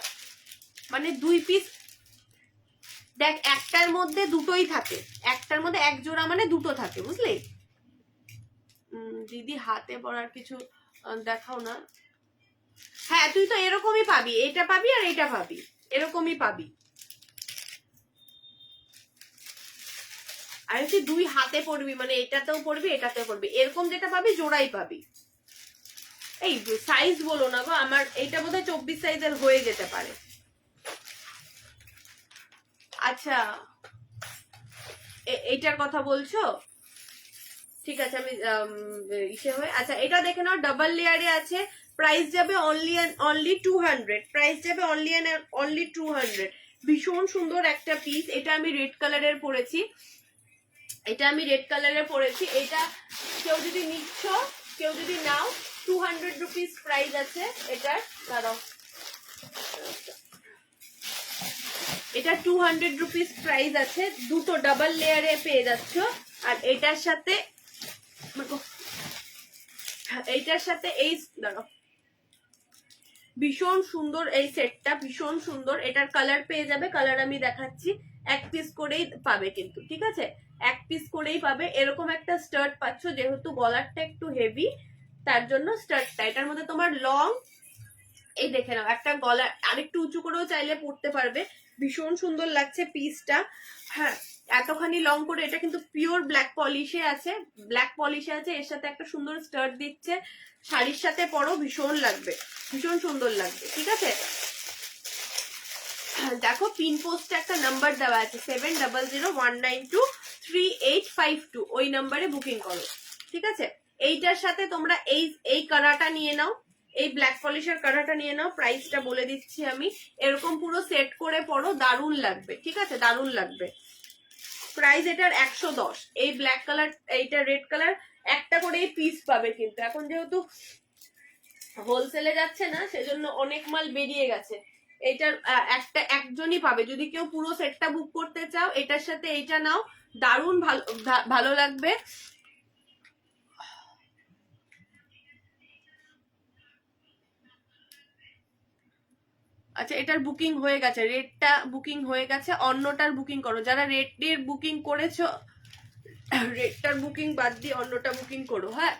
মানে 2 পিস দেখ, একটার মধ্যে দুটোই থাকে, একটার মধ্যে এক জোড়া মানে দুটো থাকে বুঝলি। দিদি হাতে পরার কিছু দেখাও না। হ্যাঁ তুই তো এরকমই পাবি, এটা পাবি আর এটা পাবি, এরকমই পাবি। আর তুই 2 হাতে পরবি, মানে এটাতেও পরবি এটাতেও পরবি, এরকম যেটা পাবি জোড়াই পাবি। এই সাইজ বলো না গো, আমার এইটা বোধহয় 24 সাইজের হয়ে যেতে পারে। আচ্ছা এইটার কথা বলছো, ঠিক আছে আমি ইসে হয়ে, আচ্ছা এটা দেখে নাও, ডাবল লেয়ারে আছে, প্রাইস যাবে অনলি 200, প্রাইস যাবে অনলি 200। ভীষণ সুন্দর একটা পিস, এটা আমি রেড কালারের পরেছি, এটা আমি রেড কালারের পরেছি। এটা কেউ যদি নিচ্ছ, কেউ যদি নাও 200 রুপিস প্রাইস আছে এটার, দাঁড়াও এটা 200 রুপিস প্রাইস আছে, দুটো ডাবল লেয়ারে পেয়ে যাচ্ছ। আর এটার সাথে এইটার সাথে এই দাঁড়াও, ভীষণ সুন্দর এই সেটটা, ভীষণ সুন্দর। এটার কালার পেয়ে যাবে, কালার আমি দেখাচ্ছি, 1 পিস করেই পাবে কিন্তু, ঠিক আছে 1 পিস করেই পাবে। এরকম একটা স্টার্ট পাচ্ছ, যেহেতু গলারটা একটু হেভি তার জন্য স্টার্টটা, এটার মধ্যে তোমার লং, এই দেখে নাও একটা গলা আরেকটু উঁচু করেও চাইলে পরতে পারবে, ভীষণ সুন্দর লাগছে পিসটা। হ্যাঁ এতখানি লং করে, এটা কিন্তু পিওর ব্ল্যাক পলিশে আছে, ব্ল্যাক পলিশে আছে, এর সাথে একটা সুন্দর স্টার্ট দিচ্ছে, শাড়ির সাথে পরো ভীষণ লাগবে, ভীষণ সুন্দর লাগবে, ঠিক আছে। দেখো পিন পোস্টে একটা নাম্বার দেওয়া আছে 7001923852, ওই নাম্বারে বুকিং করো, ঠিক আছে। এইটার সাথে তোমরা এই কালারটা নিয়ে নাও, এই ব্ল্যাক পলিশের কালারটা নিয়ে নাও, প্রাইসটা বলে দিচ্ছি আমি, এরকম পুরো সেট করে পরো, দারুণ লাগবে, ঠিক আছে দারুণ লাগবে। প্রাইস এটার 110, এই ব্ল্যাক কালার এইটা রেড কালার একটা করেই পিস পাবে, কিন্তু এখন যেহেতু হোলসেলে যাচ্ছে না সেজন্য অনেক মাল বেরিয়ে গেছে, এইটার একজনই পাবে। যদি কেউ পুরো সেটটা বুক করতে চাও এটার সাথে এইটা নাও, দারুণ ভালো লাগবে। আচ্ছা এটার বুকিং হয়ে গেছে, রেডটা বুকিং হয়ে গেছে, অন্যটার বুকিং করো, যারা রেডের বুকিং করেছো রেডটার বুকিং বাদ দিয়ে অন্যটা বুকিং করো, হ্যাঁ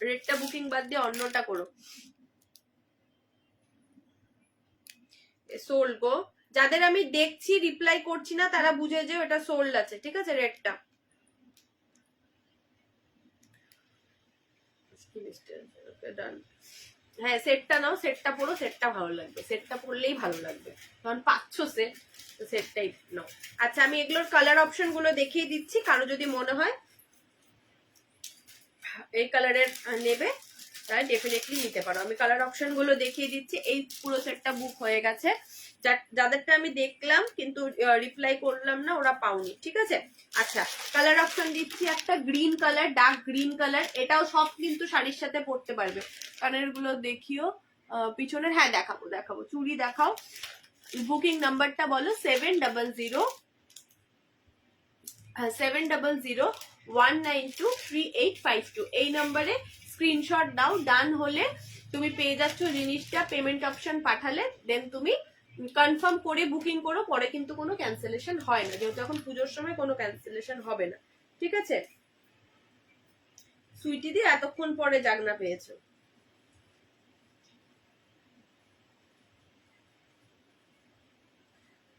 রেডটা বুকিং বাদ দিয়ে অন্যটা করো। সোল্ড গো, যাদের আমি দেখছি রিপ্লাই করছি না তারা বুঝে যে এটা সোল্ড আছে, ঠিক আছে রেডটা। ওকে ডান। হ্যাঁ সেটটা নাও, সেটটা পরো, সেটটা ভালো লাগবে, সেটটা পরলেই ভালো লাগবে, কারণ পাচ্ছ সেট, তো সেটটাই নাও। আচ্ছা আমি এগুলোর কালার অপশন গুলো দেখিয়ে দিচ্ছি, কারো যদি মনে হয় এই কালারের নেবে তাহলে ডেফিনেটলি নিতে পারো। আমি কালার অপশন গুলো দেখিয়ে দিচ্ছি। এই পুরো সেটটা বুক হয়ে গেছে, যাদেরটা আমি দেখলাম কিন্তু রিপ্লাই করলাম না, ওরা পাওনি, ঠিক আছে। আচ্ছা কালার অপশন দিচ্ছি, একটা green colour, dark green colour, এটাও সব কিন্তু শাড়ির সাথে পরতে পারবে। কানের গুলো দেখিও, পিছনের, হ্যাঁ দেখাবো দেখাবো, চুড়ি দেখাও। বুকিং নাম্বারটা বলো 7001923852, এই নাম্বারে স্ক্রিনশট দাও। ডান হলে তুমি পেয়ে যাচ্ছ জিনিসটা, পেমেন্ট অপশন পাঠালে দেন তুমি কনফার্ম করে বুকিং করো, পরে কিন্তু কোনো ক্যান্সেলেশন হয় না, যেহেতু এখন পুজোর সময় কোনো ক্যান্সেলেশন হবে না, ঠিক আছে। সুইটি দি এতক্ষণ পরে জাগনা পেয়েছো।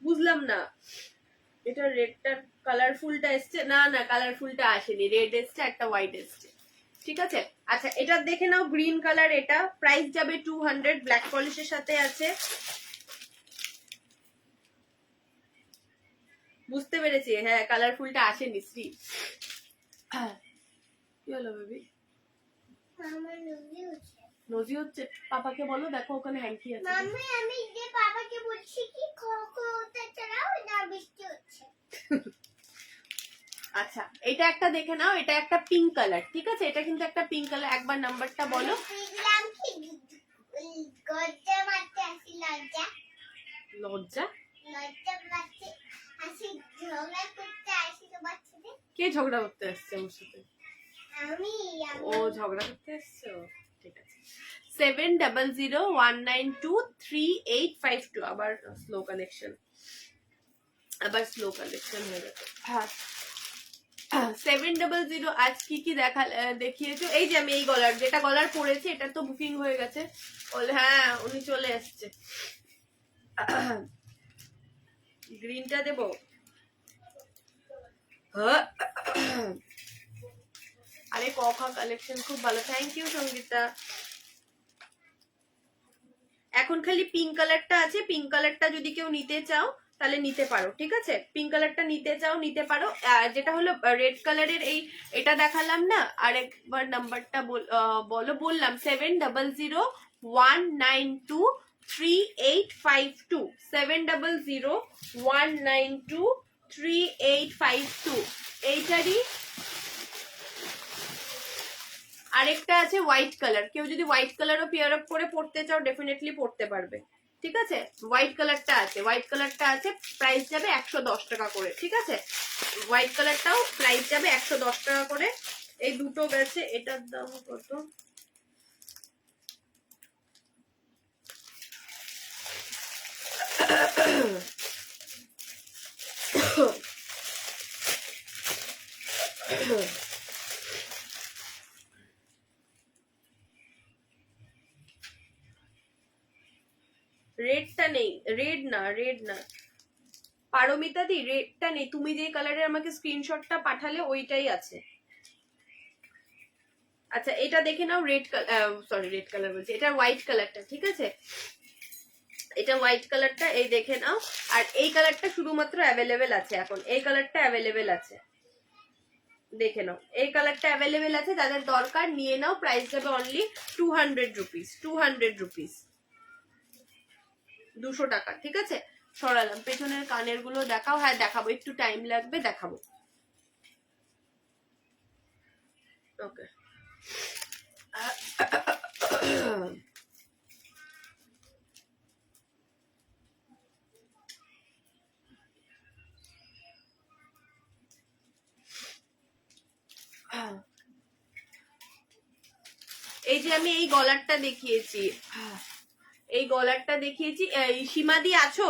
বুঝলাম না, এটা রেডটার কালারফুলটা এসছে না, না কালারফুলটা আসেনি, রেড এসছে একটা হোয়াইট এসছে, ঠিক আছে। আচ্ছা এটা দেখে নাও, গ্রিন কালার, এটা প্রাইস যাবে 200, ব্ল্যাক পলিশের সাথে আছে। বুঝতে পেরেছি, হ্যাঁ কালারফুলটা আসেনি শ্রী। কি হলো বেবি, নজি হচ্ছে? পাপাকে বলো দেখো ওখানে হ্যাঙ্কি আছে। মাম্মি আমি যে বাবাকে বলছি কি খোটা চালাও, না বৃষ্টি হচ্ছে। আচ্ছা এটা একটা দেখে নাও, এটা একটা পিঙ্ক কালার, ঠিক আছে, এটা কিন্তু একটা পিঙ্ক কালার। একবার নাম্বারটা বলো। দেখলাম কি গজ্জা মারতে আসি, লজ্জা লজ্জা লজ্জা মারতে আসি, ঝগড়া করতে আসি তোমার সাথে। কে ঝগড়া করতে আসছে আমার সাথে? আমি ও ঝগড়া করতে আসছো, ঠিক আছে। 7001923852, আবার স্লো কানেকশন, আবার স্লো কানেকশন হয়ে গেছে। হ্যাঁ 700 আজ কি কি দেখিয়েছো? এই যে আমি এই গলার, যেটা গলার পরেছি এটা তো বুকিং হয়ে গেছে। হ্যাঁ উনি চলে এসছে। গ্রিনটা দেবো? আরে কখা কালেকশন খুব ভালো, থ্যাংক ইউ সঙ্গীতা। এখন খালি পিঙ্ক কালারটা আছে, পিঙ্ক কালারটা যদি কেউ নিতে চাও তাহলে নিতে পারো, ঠিক আছে। পিঙ্ক কালারটা নিতে চাও নিতে পারো। যেটা হলো রেড কালারের, এই এটা দেখালাম না, আরেকবার নাম্বারটা বলো। বললাম 7001923852, 7001923852। এইটারই আরেকটা আছে হোয়াইট কালার, কেউ যদি হোয়াইট কালারও পেয়ার আপ করে পড়তে চাও ডেফিনেটলি পড়তে পারবে, ঠিক আছে। হোয়াইট কালারটা আছে, হোয়াইট কালারটা আছে, প্রাইস যাবে 110 টাকা করে, ঠিক আছে। হোয়াইট কালারটাও প্রাইস যাবে 110 টাকা করে। এই দুটো গেছে, এটার দাম কত? রেডটা নেই, রেড না পারমিতা দি, রেডটা নেই। তুমি যে কালারের আমাকে স্ক্রিনশটটা পাঠালে ওইটাই আছে। আচ্ছা এটা দেখে নাও, রেড কালার বলছি, এটা হোয়াইট কালারটা, ঠিক আছে। এটা হোয়াইট কালারটা, এই দেখে নাও। আর এই কালারটা শুধুমাত্র অ্যাভেলেবেল আছে এখন, এই কালারটা অ্যাভেলেবেল আছে, দেখে নাও। এই কালারটা অ্যাভেলেবেল আছে, যাদের দরকার নিয়ে নাও। প্রাইস যাবে অনলি 200 রুপিস, 200 রুপিস, 200 টাকা, ঠিক আছে। সরালাম। পেছনের কানের গুলো দেখাও। হ্যাঁ দেখাবো, একটু টাইম লাগবে, দেখাবো। ওকে এই যে আমি এই গলারটা দেখিয়েছি, এই গলারটা দেখিয়েছি। সীমাদি আছো?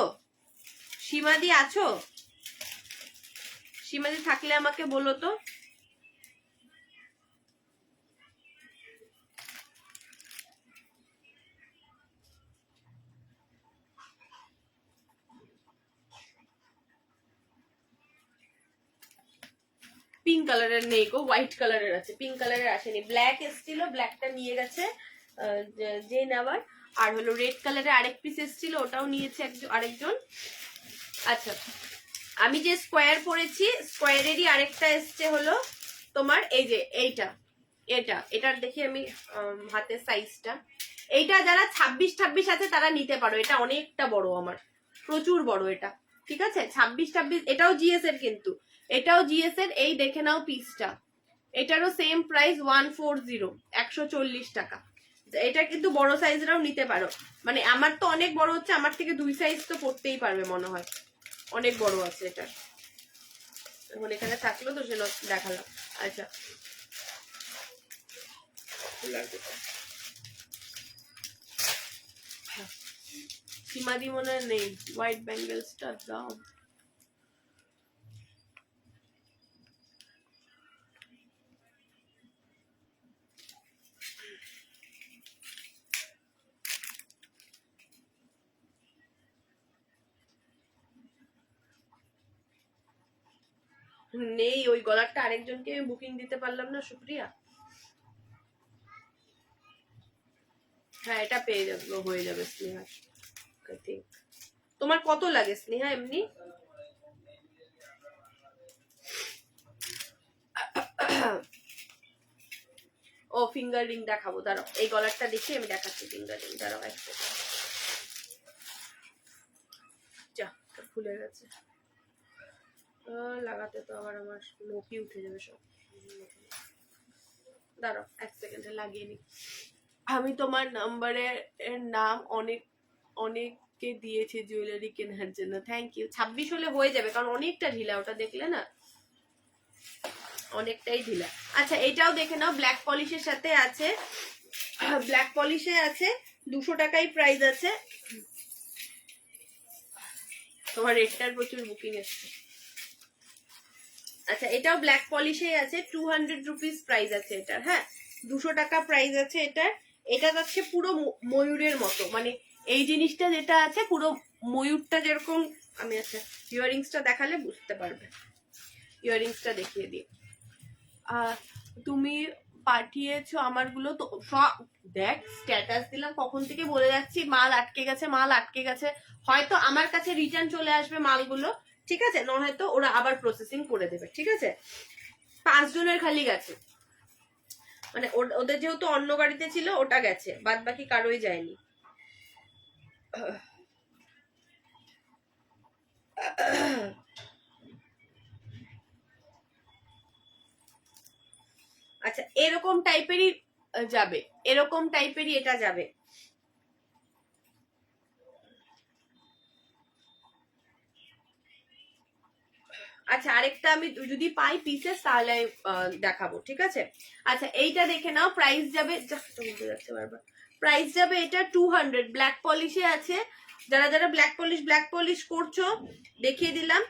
সীমাদি আছো? সীমাদি থাকলে আমাকে বলো তো। পিঙ্ক কালারের নেই গো, হোয়াইট কালারের আছে, পিঙ্ক কালারের আসেনি। ব্ল্যাক এসেছিল, ব্ল্যাকটা নিয়ে গেছে যে নেওয়ার। আর হলো রেড কালারের আরেক পিস এসেছিল, ওটাও নিয়েছে আরেকজন। আচ্ছা, আমি যে স্কোয়ার পরেছি, স্কোয়ারেরই আরেকটা এসছে হলো তোমার এই যে এটার দেখি আমি হাতের সাইজটা। এইটা যারা 26 আছে তারা নিতে পারো, এটা অনেকটা বড়, আমার প্রচুর বড় এটা, ঠিক আছে? 26, এটাও জিএস এর, কিন্তু এটাও জিএস এর। এই দেখে নাও পিসটা, এটারও সেম প্রাইস 140, 140 টাকা। এটা কিন্তু বড় সাইজরাও নিতে পারো, মানে আমার তো অনেক বড় হচ্ছে, আমার থেকে 2 সাইজ তো পড়তেই পারবে মনে হয়, অনেক বড় আছে এটা। এখন এখানে থাকলো তো সেটা দেখালাম। আচ্ছা, সীমাদি মনে হয় নেই, হোয়াইট ব্যাঙ্গেলসটা দাও। নেই, ওই গলারটা আরেকজনকে বুকিং দিতে পারলাম না, সুপ্রিয়া। হ্যাঁ, এটা পেয়ে যাবে, হয়ে যাবে স্নেহা, আই থিংক। তোমার কত লাগে স্নেহা এমনি? ও ফিঙ্গার রিং দেখাবো, দাঁড়াও, এই গলারটা দেখি আমি দেখাচ্ছি ফিঙ্গার রিং, দাঁড়াও এক সেকেন্ড। যা, খুলে গেছে, লাগাতে তো আবার আমার লোকই উঠে যাবে সব। দাঁড়াও এক সেকেন্ডে লাগিয়ে নি। আমি তোমার নাম্বারের নাম অনেককে দিয়েছি জুয়েলারি কেনার জন্য, থ্যাংক ইউ। 26 হলে হয়ে যাবে, কারণ অনেকটা ঢিলা, ওটা দেখলে না, অনেকটাই ঢিলা। আচ্ছা, এটাও দেখে নাও, ব্ল্যাক পলিশের সাথে আছে, ব্ল্যাক পলিশে আছে, 200 টাকাই প্রাইস আছে। তোমার রেটটার প্রচুর বুকিং এসছে। আচ্ছা, এটাও ব্ল্যাক পলিশে আছে, 200 রুপিস প্রাইস আছে এটার। হ্যাঁ, 200 টাকা প্রাইস আছে এটার। এটা যাচ্ছে পুরো ময়ূরের মতো, মানে এই জিনিসটা যেটা আছে পুরো ময়ূরটা যেরকম। আমি আচ্ছা ইয়াররিংসটা দেখালে বুঝতে পারবে, ইয়াররিংসটা দেখিয়ে দিই। তুমি পাঠিয়েছো আমারগুলো তো সব, দেখ স্ট্যাটাস দিলাম কখন থেকে বলে যাচ্ছি, মাল আটকে গেছে, মাল আটকে গেছে। হয়তো আমার কাছে রিটার্ন চলে আসবে মালগুলো, ঠিক আছে, না হয়তো ওরা আবার প্রসেসিং করে দেবে, ঠিক আছে। 5 জনের খালি গেছে, মানে ওদের যেহেতু অন্য গাড়িতে ছিল ওটা গেছে, বাদ বাকি কারোই যায়নি। আচ্ছা, এরকম টাইপেরই যাবে, এরকম টাইপেরই এটা যাবে। আচ্ছা, আরেকটা আমি যদি পাই পিসেস তাহলে দেখাবো, ঠিক আছে। আচ্ছা, এইটা দেখে নাও, প্রাইস যাবে, যাচ্ছে বারবার, প্রাইস যাবে এটা 200, ব্ল্যাক পলিশে আছে। যারা যারা ব্ল্যাক পলিশ করছো দেখিয়ে দিলাম।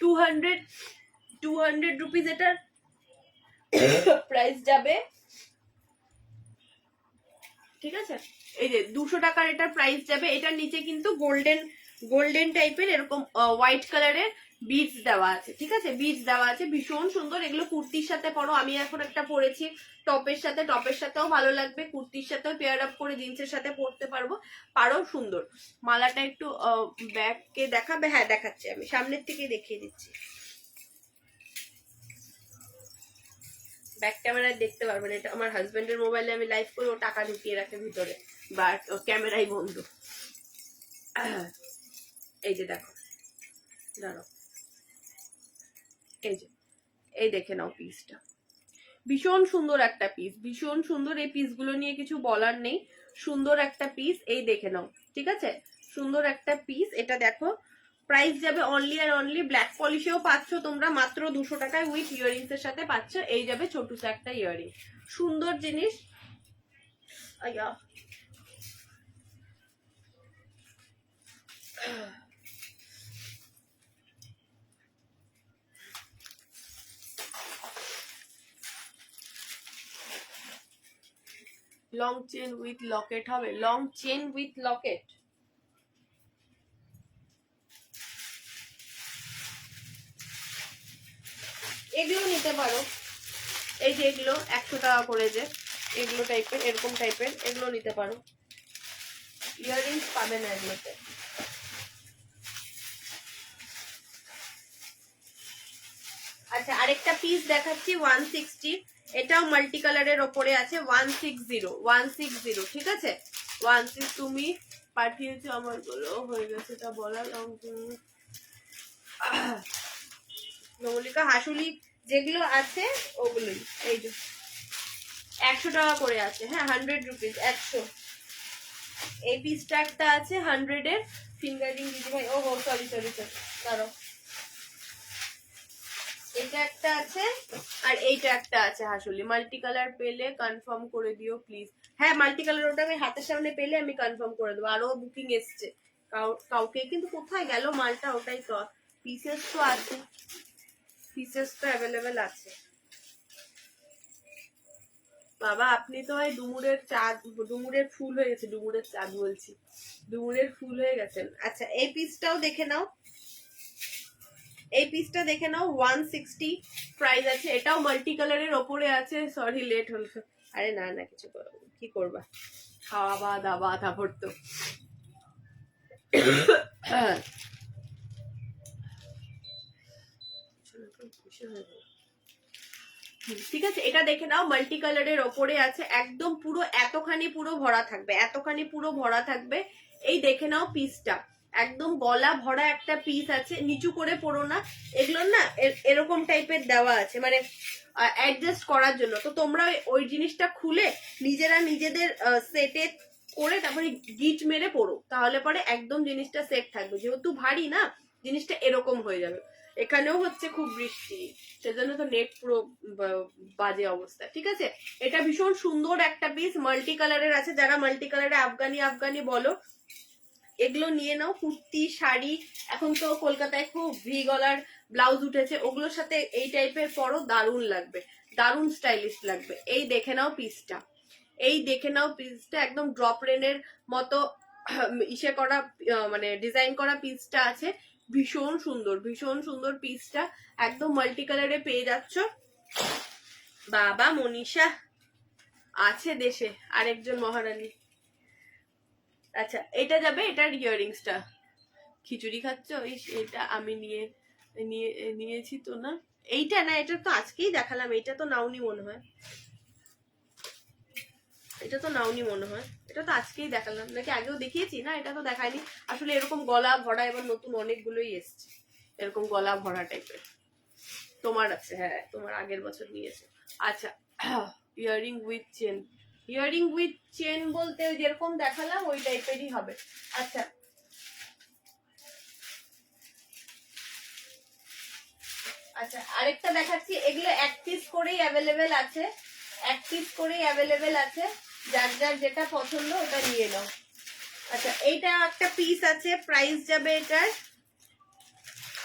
200 রুপিস এটার প্রাইস যাবে, ঠিক আছে। এই যে 200 টাকার এটার প্রাইস যাবে। এটার নিচে কিন্তু গোল্ডেন টাইপের এরকম হোয়াইট কালারের বিডস দেওয়া আছে, ঠিক আছে, বিডস দেওয়া আছে, ভীষণ সুন্দর। এগুলো কুর্তির সাথে পরো, আমি এখন একটা পরেছি টপের সাথেও ভালো লাগবে, কুর্তির সাথেও পেয়ার আপ করে জিন্সের সাথে পরতে পারো, সুন্দর। মালাটা একটু ব্যাককে দেখাবে? হ্যাঁ দেখাচ্ছি, আমি সামনের থেকে দেখিয়ে দিচ্ছি, ব্যাক ক্যামেরায় দেখতে পারবেন। এটা আমার হাজবেন্ডের মোবাইলে আমি লাইভ করে, ও টাকা ঢুকিয়ে রাখে ভিতরে, বা ক্যামেরাই বন্ধ। এই যে দেখো, দাঁড়াও, এই যে, এই দেখে নাও পিসটা, ভীষণ সুন্দর একটা পিস, ভীষণ সুন্দর। এই পিসগুলো নিয়ে কিছু বলার নেই, সুন্দর একটা পিস, এই দেখে নাও, ঠিক আছে, সুন্দর একটা পিস। এটা দেখো, প্রাইস যাবে অনলি আর অনলি, ব্ল্যাক পলিশেও পাচ্ছ তোমরা মাত্র 200 টাকায়, উইথ ইয়াররিংস এর সাথে পাচ্ছ। এই যাবে ছোট্ট একটা ইয়াররিং, সুন্দর জিনিস। আয়া, লং চেন উইথ লকেট হবে, লং চেন উইথ লকেট। পারো। এই যে এগুলো 100 টাকা করে, যে এগুলো টাইপের, এরকম টাইপের, এগুলো নিতে পারো। ইয়াররিংস পাবে না এগুলোতে। আচ্ছা, আরেকটা পিস দেখাচ্ছি 160, এটাও মাল্টি কালারের ওপরে আছে। 160 ঠিক আছে। 16 তুমি পাঠিয়েছো, আমার গুলো হয়ে গেছে, তা বলা নবলিকা হাসুলি যেগুলো আছে ওগুলোই। এই যে 100 টাকা করে আছে, হ্যাঁ 100 রুপিস, 100। এই পিসটা একটা আছে 100 এর, ফিঙ্গারিং দিদি ভাই, ও সরি দাঁড়াও, এটা একটা আছে আর এইটা একটা আছে হাসুলি। মাল্টি কালার পেলে কনফার্ম করে দিও প্লিজ। হ্যাঁ মাল্টি কালার, ওটা আমি হাতের সামনে পেলে আমি কনফার্ম করে দেবো। আরো বুকিং এসছে কাউকে, কিন্তু কোথায় গেল মালটা, ওটাই তো। পিসেস তো আছে, পিসেস তো অ্যাভেলেবেল আছে। বাবা আপনি তো হয় ডুমুরের চাঁদ, ডুমুরের ফুল হয়ে গেছে, ডুমুরের চাঁদ বলছি, ডুমুরের ফুল হয়ে গেছেন। আচ্ছা এই পিসটাও দেখে নাও, এই পিসটা দেখে নাও, 160 প্রাইস আছে। এটাও মাল্টি কালারের ওপরে আছে। সরি লেট হলো। আরে না না, কিছু কি করবা, খাওয়া দাওয়া তারপর তো। ঠিক আছে, এটা দেখে নাও, মাল্টি কালারের ওপরে আছে, একদম পুরো এতখানি পুরো ভরা থাকবে, এতখানি পুরো ভরা থাকবে। এই দেখে নাও পিসটা, একদম গলা ভরা একটা পিস আছে, নিচু করে পড়ো না। এগুলো না এরকম টাইপের দেওয়া আছে, মানে অ্যাডজাস্ট করার জন্য। তো তোমরা ওই জিনিসটা খুলে নিজেরা নিজেদের সেটে করে তারপরে গিট মেরে পড়ো, তাহলে পরে একদম জিনিসটা সেট থাকবে। যেহেতু ভারী না, জিনিসটা এরকম হয়ে যাবে। এখানেও হচ্ছে খুব বৃষ্টি, সেজন্য তো নেট পুরো বাজে অবস্থা। ঠিক আছে, এটা ভীষণ সুন্দর একটা পিস, মাল্টি কালারের আছে। যারা মাল্টি কালারে আফগানি বলো, এগুলো নিয়ে নাও। কুর্তি, শাড়ি, এখন তো কলকাতায় খুব ভি গলার ব্লাউজ উঠেছে, ওগুলোর সাথে এই টাইপের পরো, দারুণ লাগবে, দারুণ স্টাইলিশ লাগবে। এই দেখে নাও পিসটা, এই দেখে নাও পিসটা, একদম ড্রপ রেনের মতো ইসে করা, মানে ডিজাইন করা পিসটা আছে। ভীষণ সুন্দর পিসটা, একদম মাল্টি কালারে পেয়ে যাচ্ছ। বাবা মনীষা আছে দেশে, আরেকজন মহারানী। আচ্ছা এটা যাবে, এটার ইয়াররিংসটা। খিচুড়ি খাচ্ছ? এটা আমি নিয়েছি তো না, এইটা না, এটা তো আজকেই দেখালাম। এটা তো নাওনি মনে হয়, এটা তো নাওনি মনে হয়, এটা তো আজকেই দেখালাম, নাকি আগেও দেখিয়েছি? না এটা তো দেখায়নি আসলে। এরকম গলা ভরা এবার নতুন অনেকগুলোই এসছে, এরকম গলা ভরা টাইপের। তোমার আছে, হ্যাঁ তোমার আগের বছর নিয়েছে। আচ্ছা earring with chain, earring with chain বলতে যেরকম দেখালাম ওই টাইপেরই হবে। আচ্ছা আচ্ছা আরেকটা দেখাচ্ছি, এগুলো 1 পিস করেই অ্যাভেলেবেল আছে, 1 পিস করেই অ্যাভেলেবেল আছে। যার যার যেটা পছন্দ ওটা নিয়ে নাও। আচ্ছা এইটা একটা পিস আছে, প্রাইস যাবে এটার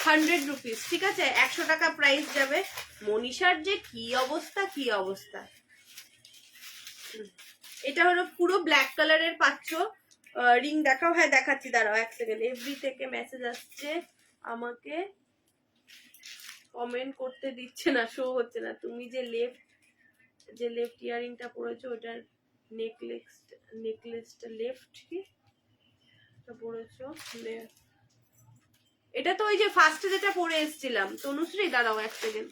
100 রুপিস। ঠিক আছে, 100 টাকা প্রাইস যাবে। মনীষার যে কি অবস্থা। এটা হলো পুরো ব্ল্যাক কালারের পাচ্ছ। রিং দেখাও? হ্যাঁ দেখাচ্ছি, দাঁড়াও 1 সেকেন্ড। এফবি থেকে মেসেজ আসছে, আমাকে কমেন্ট করতে দিচ্ছে না, শো হচ্ছে না। তুমি যে লেফট ইয়ারিংটা পরেছো, ওটার নেকলেসটা লেফট কি পরেছো? এটা তো ওই যে ফার্স্টে যেটা পরে এসেছিলাম তনুশ্রী, দাঁড়াও 1 সেকেন্ড।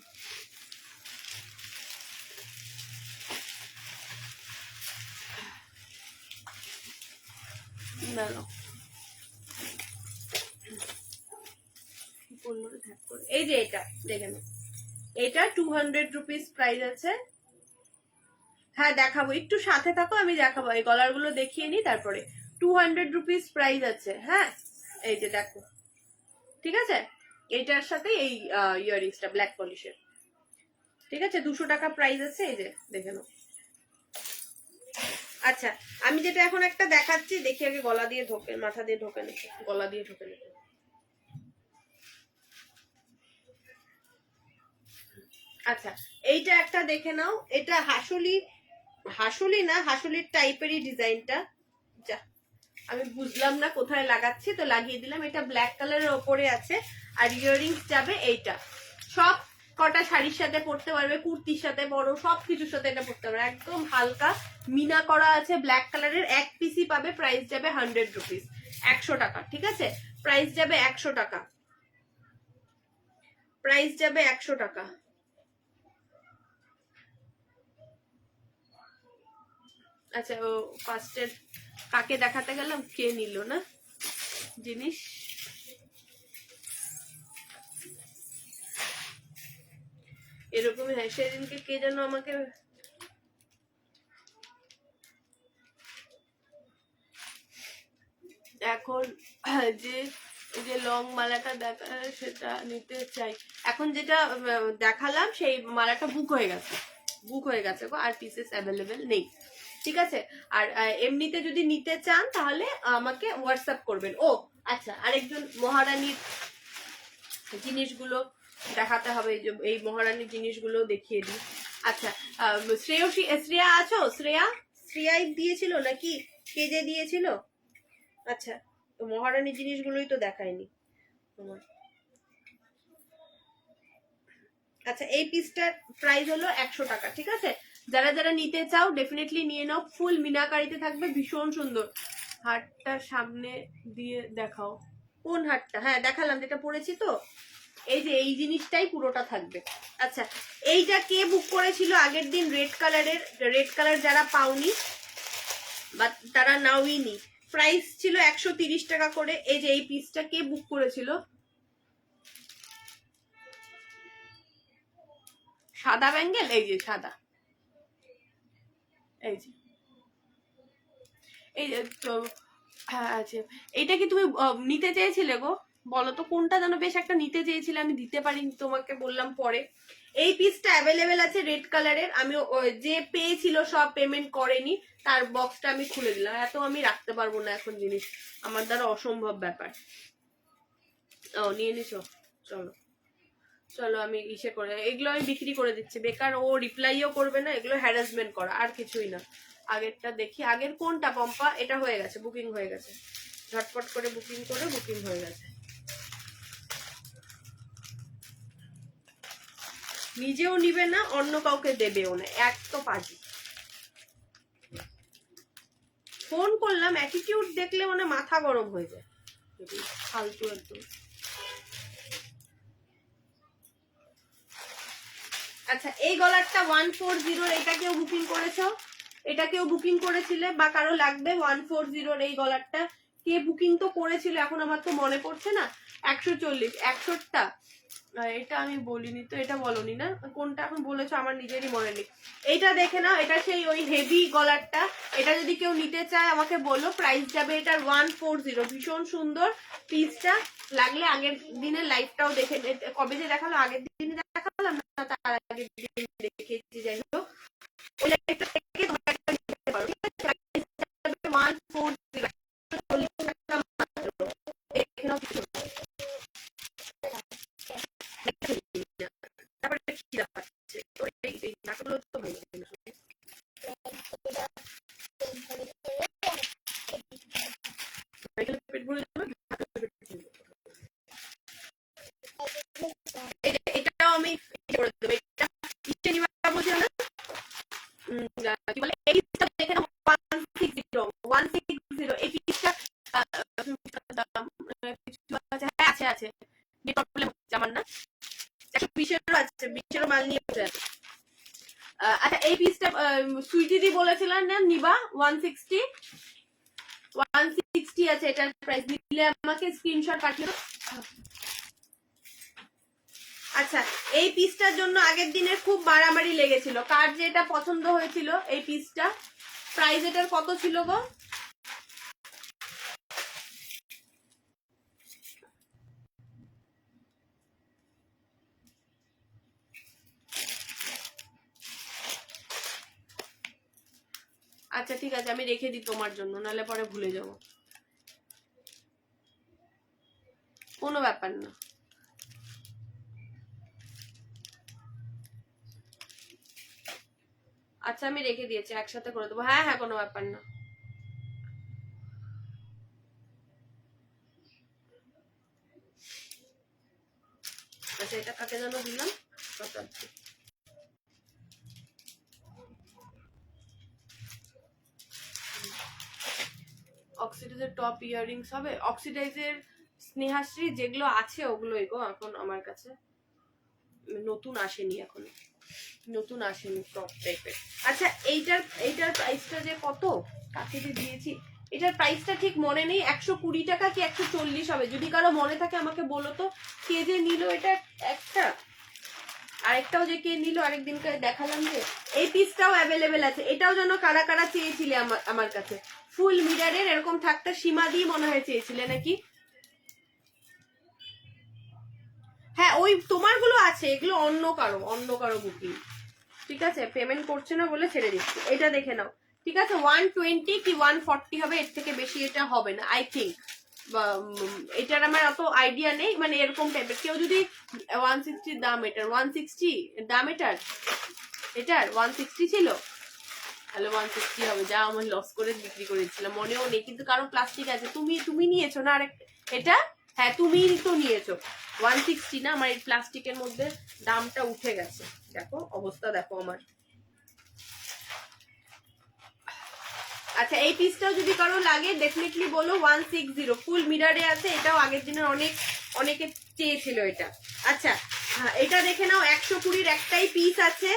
দাঁড়াও, এই যে এটা দেখে নাও, এটা 200 রুপিস প্রাইস আছে। হ্যাঁ দেখাবো, একটু সাথে থাকো, আমি দেখাবো। এই গলার গুলো দেখিয়ে নি, তারপরে 200 রুপিস প্রাইস আছে। হ্যাঁ এই যে দেখো, ঠিক আছে, এইটার সাথে এই ইয়াররিংসটা ব্ল্যাক পলিশের। ঠিক আছে, 200 টাকা প্রাইস আছে, এই যে দেখে নাও। আচ্ছা আমি যেটা এখন একটা দেখাচ্ছি, দেখি আগে গলা দিয়ে ঢোকে, মাথা দিয়ে ঢোকে নাকি, গলা দিয়ে ঢোকে নাকি। আচ্ছা এইটা একটা দেখে নাও, এটা হাসুলি না, হাসুলির টাইপেরই ডিজাইনটা। যা আমি বুঝলাম না কোথায় লাগাচ্ছি, তো লাগিয়ে দিলাম। এটা ব্ল্যাক কালারের ওপরে আছে, আর ইয়াররিংস যাবে এইটা। সব কটা শাড়ির সাথে পরতে পারবে, কুর্তির সাথে পরো, সবকিছুর সাথে এটা পরতে পারবে। একদম হালকা মিনা করা আছে, ব্ল্যাক কালারের, এক পিসই পাবে, প্রাইস যাবে 100 রুপিস, 100 টাকা। ঠিক আছে, প্রাইস যাবে 100 টাকা, প্রাইস যাবে 100 টাকা। আচ্ছা, ও ফার্স্টের কাকে দেখাতে গেলাম, কে নিল না জিনিস। এরকমই হয়, সেদিনকে কে যেন আমাকে এখন যে যে লং মালাটা দেখা সেটা নিতে চাই। এখন যেটা দেখালাম সেই মালাটা বুক হয়ে গেছে, বুক হয়ে গেছে গো, আর পিসেস অ্যাভেলেবেল নেই। ঠিক আছে, আর এমনিতে যদি নিতে চান তাহলে আমাকে হোয়াটসঅ্যাপ করবেন। ও আচ্ছা, আরেকজন মহারানীর জিনিসগুলো দেখাতে হবে, এই মহারানীর জিনিসগুলো দেখিয়ে দিই। আচ্ছা, শ্রেয়া আছো? শ্রেয়াই দিয়েছিল নাকি, কে যে দিয়েছিল? আচ্ছা, তো মহারানীর জিনিসগুলোই তো দেখায়নি তোমার। আচ্ছা, এই পিসটার প্রাইস হলো 100 টাকা। ঠিক আছে, যারা যারা নিতে চাও ডেফিনেটলি নিয়ে নাও। ফুল মিনাকারিতে থাকবে, ভীষণ সুন্দর। হাটটা সামনে দিয়ে দেখাও। কোন হাটটা? হ্যাঁ দেখালাম, যেটা পরেছি তো, এই যে এই জিনিসটাই পুরোটা থাকবে। আচ্ছা, এইটা কে বুক করেছিল আগের দিন রেড কালারের? রেড কালার যারা পাওনি বা তারা নাওইনি, প্রাইস ছিল 130 টাকা করে। এই যে এই পিসটা কে বুক করেছিল? সাদা ব্যাঙ্গেল, এই যে সাদা, এই যে এই যে তো। হ্যাঁ, আচ্ছা, এইটা কি তুমি নিতে চেয়েছিলে গো? বলো তো কোনটা যেন বেশ একটা নিতে চেয়েছিলে, আমি দিতে পারিনি, তোমাকে বললাম পরে। এই পিসটা অ্যাভেলেবেল আছে রেড কালারের। আমি যে পেয়েছিল সব পেমেন্ট করেনি, তার বক্সটা আমি খুলে দিলাম। এত আমি রাখতে পারবো না এখন জিনিস, আমার দ্বারা অসম্ভব ব্যাপার। ও নিয়ে নিছো, চলো চলো, আমি ইসে করে এগুলো আমি বিক্রি করে দিচ্ছি, বেকার ও রিপ্লাইও করবে না, এগুলো হ্যারাসমেন্ট করা, আর কিছুই না। আগেরটা দেখি, আগের কোনটা পম্পা? এটা হয়ে গেছে, বুকিং হয়ে গেছে, ঝটপট করে বুকিং করে বুকিং হয়ে গেছে। নিজেও নিবে না, অন্য কাউকে দেবেও না, এক তো পাজি। ফোন করলাম, অ্যাটিটিউড দেখলে মানে মাথা গরম হয়ে যায়, ফালতু একদম। আচ্ছা, এই গলারটা 140, এটা কেউ বুকিং করেছো? এটা কেউ বুকিং করেছিলে বা কারো লাগবে 140 এই গলারটা? কে বুকিং তো করেছিল, এখন আমার তো মনে পড়ছে না। 140, 100টা। এটা আমি বলিনি তো, এটা বলনি না, কোনটা এখন বলেছো আমার নিজেরই মনে নেই। এইটা দেখে নাও, এটা সেই ওই হেভি গলারটা। এটা যদি কেউ নিতে চায় আমাকে বলো, প্রাইস যাবে এটার 140, ভীষণ সুন্দর পিসটা। লাগলে আগের দিনের লাইভটাও দেখে, কবে যে দেখালো, আগের দিনে দেখালাম না তার আগের দিন দেখেছি, যাই হোক ওই লাইভটা দেখে তোমরা একটা নিতে পারো। ঠিক আছে, প্রাইস যাবে 140 টাকা মাত্র। দেখে নাও কিছু তারপরে কি দেখাচ্ছে, ওই নাটকগুলো তো ভালো লাগে না। পেট ভরে যাবে, এটাও আমি করে দেবো। এটা ইচ্ছে নিবা বলছিল না, কি বলে, এই পিসটা দেখে নাও 160 এই পিসটা। আছে আছে, প্রবলেম হচ্ছে আমার না, 120 আছে, 20 মাল নিয়ে বসে আছে। আচ্ছা, এই পিসটা সুইটি দি বলেছিলেন না নিবা 160 আছে, এটার প্রাইস দিলে আমাকে স্ক্রিনশট পাঠিয়ে দাও। আচ্ছা, এই পিসটার জন্য আগের দিনের খুব মারামারি লেগেছিল, কার যে এটা পছন্দ হয়েছিল এই পিসটা। প্রাইস এটার কত ছিল গো? আচ্ছা ঠিক আছে, আমি রেখে দিই তোমার জন্য, নাহলে পরে ভুলে যাব। কোনো ব্যাপার না। আচ্ছা, আমি রেখে দিয়েছি, একসাথে করে দেবো। হ্যাঁ হ্যাঁ, কোনো ব্যাপার না। আচ্ছা, এটা কাকে যেন দিলাম, শতাব্দী। অক্সিডাইজের টপ ইয়াররিংস হবে, অক্সিডাইজের স্নেহাশ্রী যেগুলো আছে ওগুলোই গো এখন আমার কাছে, নতুন আসেনি এখন, নতুন আসেনি টপ টাইপের। আচ্ছা এইটার প্রাইসটা যে কত, কাকে যে দিয়েছি, এটার প্রাইসটা ঠিক মনে নেই, 120 টাকা কি 140 হবে, যদি কারো মনে থাকে আমাকে বলো তো। কে যে নিল এটা একটা, আরেকটাও যে কে নিল আরেকদিনকে দেখালাম যে, এই পিসটাও অ্যাভেলেবেল আছে, এটাও যেন কারা কারা চেয়েছিলে আমার কাছে, ফুল মিরারের এরকম থাকতে, সীমা দিয়ে মনে হয় চেয়েছিলে নাকি। হ্যাঁ ওই তোমার গুলো আছে, এগুলো অন্য কারো বুকিং, ঠিক আছে, পেমেন্ট করছে না বলে ছেড়ে দিচ্ছি। এটা দেখে নাও, ঠিক আছে, 120 কি 140 হবে, এর থেকে বেশি এটা হবে না আই থিঙ্ক, এটার আমার অত আইডিয়া নেই, মানে এরকম টাইপের। কেউ যদি 160 দাম, এটার 160 দাম, এটার 160 ছিল, তাহলে 160 হবে, যা আমার লস করে বিক্রি করেছিলাম, মনেও নেই, কিন্তু কারণ প্লাস্টিক আছে, তুমি নিয়েছো না আরেক, এটা হ্যাঁ তুমি তো নিয়েছো, 160 না, আমার এই প্লাস্টিকের মধ্যে দামটা উঠে গেছে, দেখো অবস্থা দেখো আমার। আচ্ছা এই পিসটাও যদি কারো লাগে ডেফিনেটলি বলো, 160 ফুল মিরারে আছে, এটাও আগের দিনের অনেকে চেয়েছিল এটা। আচ্ছা এটা দেখে নাও, 120 একটাই পিস আছে,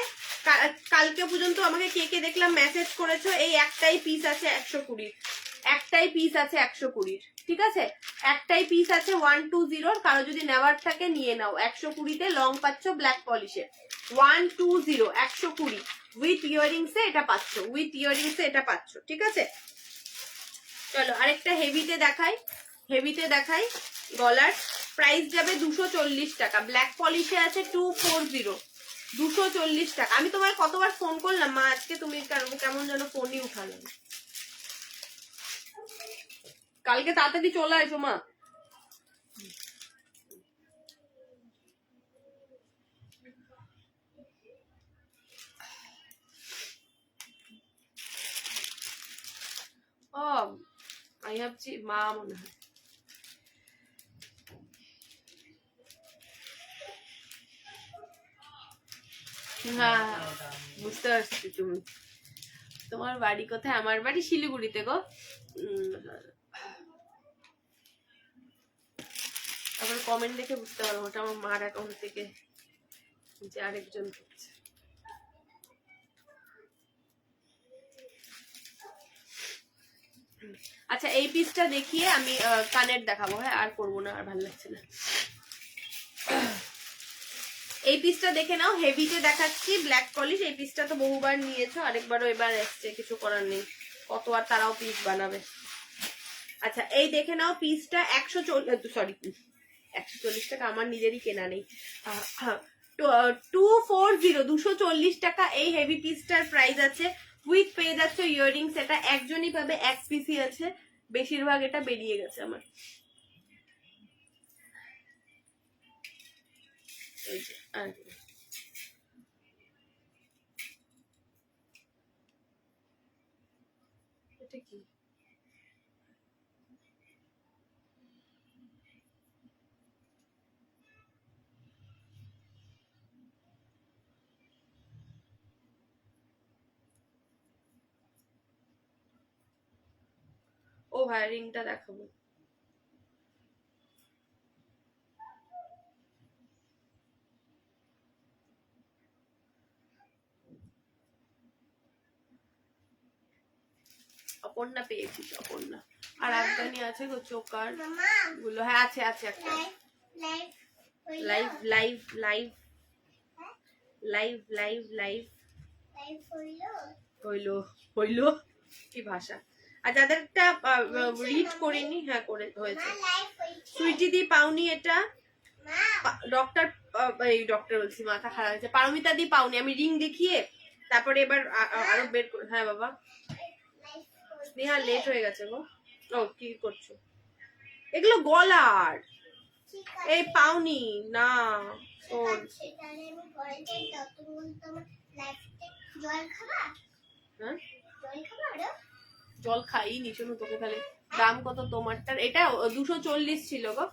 কালকে পর্যন্ত আমাকে কে দেখলাম মেসেজ করেছো, এই একটাই পিস আছে 120, একটাই পিস আছে 120, ঠিক আছে, একটাই পিস আছে 120, কারো যদি নেওয়ার থাকে নিয়ে নাও, 120-তে লং পাচ্ছ ব্ল্যাক পলিশে, 120 120 উইথ ইয়ারিংসে এটা পাচ্ছ, উইথ ইয়ারিংসে এটা পাচ্ছ, ঠিক আছে। চলো আরেকটা হেভিতে দেখাই, গলার প্রাইস যাবে 240 টাকা, ব্ল্যাক পলিশে আছে 240, 240 টাকা। আমি তোমার কতবার ফোন করলাম মা আজকে, তুমি কেমন যেন ফোনই উঠালাম, কালকে তাড়াতাড়ি চলে আসো মা। ও আই ভাবছি মা মনে হয়, হ্যাঁ বুঝতে পারছি, তোমার বাড়ি কোথায়, আমার বাড়ি শিলিগুড়িতে গো। আবার কমেন্ট দেখে বুঝতে পারবো ওটা আমার মার অ্যাকাউন্ট থেকে যে আরেকজন করছে। আচ্ছা এই পিসটা দেখিয়ে আমি কানের দেখাবো, হ্যাঁ আর করবো না, আর ভালো লাগছে না। এই পিসটা দেখে নাও, হেভিতে দেখাচ্ছি, ব্ল্যাক পলিশ, এই পিসটা তো বহুবার নিয়েছো, আরেকবারও এবার এসছে, কিছু করার নেই, কত আর তারাও পিস বানাবে। আচ্ছা এই দেখে নাও পিসটা 140 টাকা, আমার নিজেরই কেনা নেই, 240 টাকা এই হেভি পিসটার প্রাইস আছে, উইথ পেয়ে যাচ্ছে ইয়াররিংস, এটা একজনই পাবে, এক পিসই আছে, বেশিরভাগ এটা বেরিয়ে গেছে আমার। এই যে এটা কি, ও ভাই রিংটা দেখাবো, অপর্ণা পেয়েছি, অপর্ণা আর আফগানি আছে গো, চোকার গুলো, হ্যাঁ আছে একটা, লাইভ হইলো কি ভাষা। আর যাদেরটা রিড করিনি, হ্যাঁ করে হয়েছে, সুইটি দি পাওনি এটা, ডক্টর বলছি মাথা খারাপ হয়েছে, পারমিতা দি পাওনি, আমি রিং দেখিয়ে তারপরে এবার আরো বের করে, হ্যাঁ বাবা স্নেহা লেট হয়ে গেছে গো। ও কি করছো, এগুলো গলার, এই পাওনি না, জল খাইনি, শোনো তোকে তাহলে দাম কত তোমারটার, এটা 240 ছিল গো,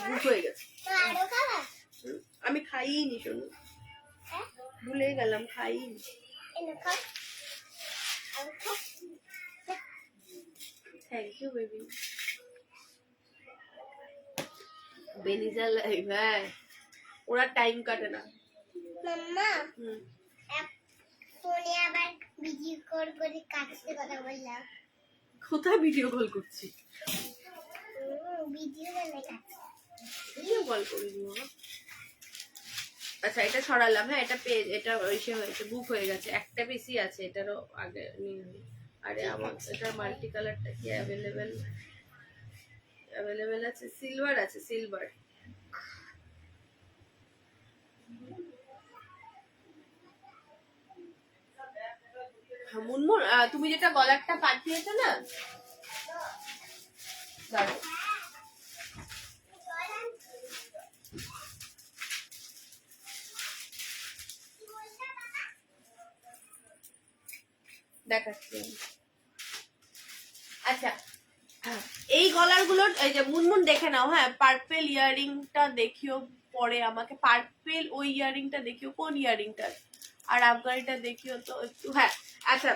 বুক হয়ে গেছে, আমি খাইনি শোনো, হ্যাঁ ভুলে গেলাম খাইনি। এনে খাও আমি খাও থ্যাংক ইউ বেবি। বেনিজাল হ্যাঁ, ওরা টাইম কাটে না। মাম্মা হুম, ফোনে আবার ভিডিও কল করে কাছে কথা বললাম কোথায় ভিডিও কল করছি? ভিডিও বানাই কাছে ভিডিও কল করিনি বাবা। আচ্ছা এটা সরালাম, হ্যাঁ এটা পেজ, এটা এসে হয়েছে, বুক হয়ে গেছে, একটা বেশি আছে, এটারও আগে নিয়ে নিই। আরে আমার এটা মাল্টি কালারটা কি অ্যাভেলেবেল আছে? সিলভার আছে, সিলভার। মুনমুন তুমি যেটা গলারটা পাঠিয়েছো না, দাঁড়াও। দেখাচ্ছি আমি। আচ্ছা এই গলার গুলোর এই যে মুনমুন দেখে নাও, হ্যাঁ পার্পেল ইয়ারিংটা দেখিও পরে আমাকে, পার্পেল ওই ইয়ারিংটা দেখিও, কোন ইয়ারিংটা আর আফগানিটা দেখিও তো একটু। হ্যাঁ আচ্ছা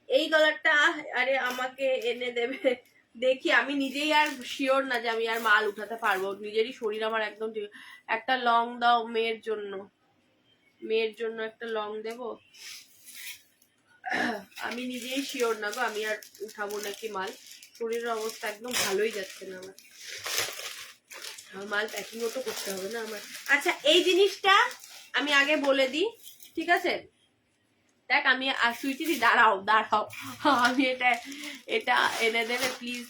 এই গলারটা আরে আমাকে এনে দেবে, দেখি আমি নিজেই আর শিওর না যে আমি আর মাল উঠাতে পারবো, নিজেরই শরীর আমার একদম ঠিক। একটা লং দাও মেয়ের জন্য, মেয়ের জন্য একটা লং দেবো। আমি নিজেই শিওর না গো আমি আর উঠাবো নাকি মাল, শরীরের অবস্থা একদম ভালোই যাচ্ছে না আমার, মাল প্যাকিংও তো করতে হবে না আমার। আচ্ছা এই জিনিসটা আমি আগে বলে দিই, ঠিক আছে? দেখ আমি আর সুইটি দাঁড়াও দাঁড়াও, আমি এটা এটা এনে দেবে প্লিজ।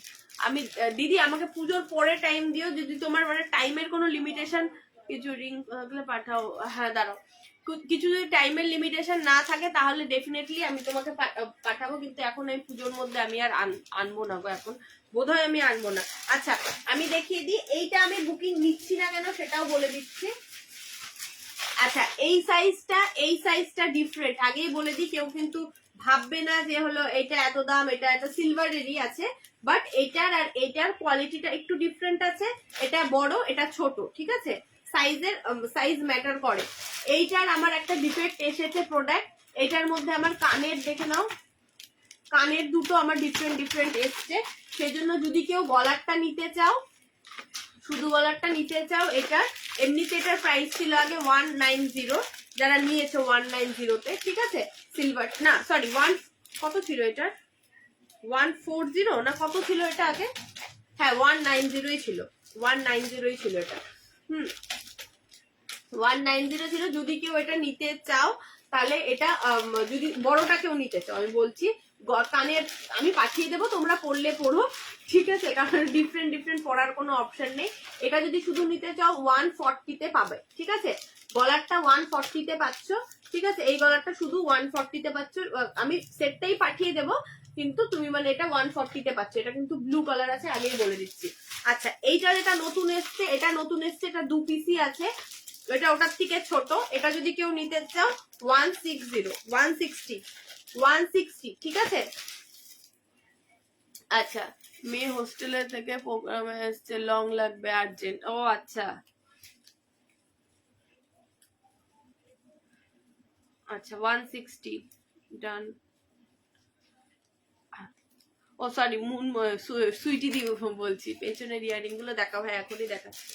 আমি দিদি আমাকে পুজোর পরে টাইম দিও, যদি তোমার মানে টাইমের কোনো লিমিটেশন, কিছু রিং থাকলে পাঠাও। হ্যাঁ দাঁড়াও, কিছু যদি টাইমের লিমিটেশন না থাকে তাহলে ডেফিনেটলি আমি তোমাকে পাঠাবো, কিন্তু এখন আমি পুজোর মধ্যে আমি আর আনবো না গো, এখন বোধহয় আমি আনবো না। আচ্ছা আমি দেখিয়ে দিই, এইটা আমি বুকিং নিচ্ছি না কেন সেটাও বলে দিচ্ছি। আচ্ছা এই সাইজটা ডিফারেন্ট, আগেই বলে দিই, কেউ কিন্তু ভাববে না যে হলো এটা এত দাম, এটা এত, সিলভারেরই আছে, বাট এটার আর এটার কোয়ালিটিটা একটু ডিফারেন্ট আছে, এটা বড় এটা ছোট, ঠিক আছে? সাইজ ম্যাটার করে। এইটার আমার একটা ডিফেক্ট এসেছে প্রোডাক্ট, এটার মধ্যে আমার কানের দেখে নাও, কানের দুটো আমার ডিফারেন্ট এসছে, সেজন্য যদি কেউ গলারটা নিতে চাও, শুধু গলারটা নিতে চাও, এটা এমনিতে এটার প্রাইস ছিল আগে 190, যারা নিয়েছো 190-তে, ঠিক আছে? সিলভার না সরি কত ছিল এটা, 140 না কত ছিল এটা আগে? হ্যাঁ 190 ছিল, 190 ছিল এটা। 190 ছিল। যদি কেউ এটা নিতে চাও তাহলে এটা যদি বড়টা কেউ নিতে চাও, আমি বলছি কানের আমি পাঠিয়ে দেবো, তোমরা পড়লে পড়ো, ঠিক আছে? কারণ ডিফারেন্ট পড়ার কোনো অপশন নেই। এটা যদি শুধু নিতে চাও 140-তে পাবে, ঠিক আছে? গলারটা 140-তে পাচ্ছ, ঠিক আছে? এই গলারটা শুধু 140-তে পাচ্ছ, আমি সেটটাই পাঠিয়ে দেবো, কিন্তু তুমি মানে এটা 140-তে পাচ্ছ। এটা কিন্তু ব্লু কালার আছে, আগেই বলে দিচ্ছি। আচ্ছা এইটা যেটা নতুন এসছে, এটা 2 পিসই আছে, এটা ওটার থেকে ছোট। এটা যদি কেউ নিতে চাও 160, ঠিক আছে? আচ্ছা মেয়ে হোস্টেলে থেকে প্রোগ্রামে এসছে, লং লাগবে আর্জেন্ট। ও আচ্ছা আচ্ছা 160 ডান। ও সরি সুইটি দি বলছি, পেছনের ইয়ারিং গুলো দেখাও, হ্যাঁ এখনই দেখাচ্ছি।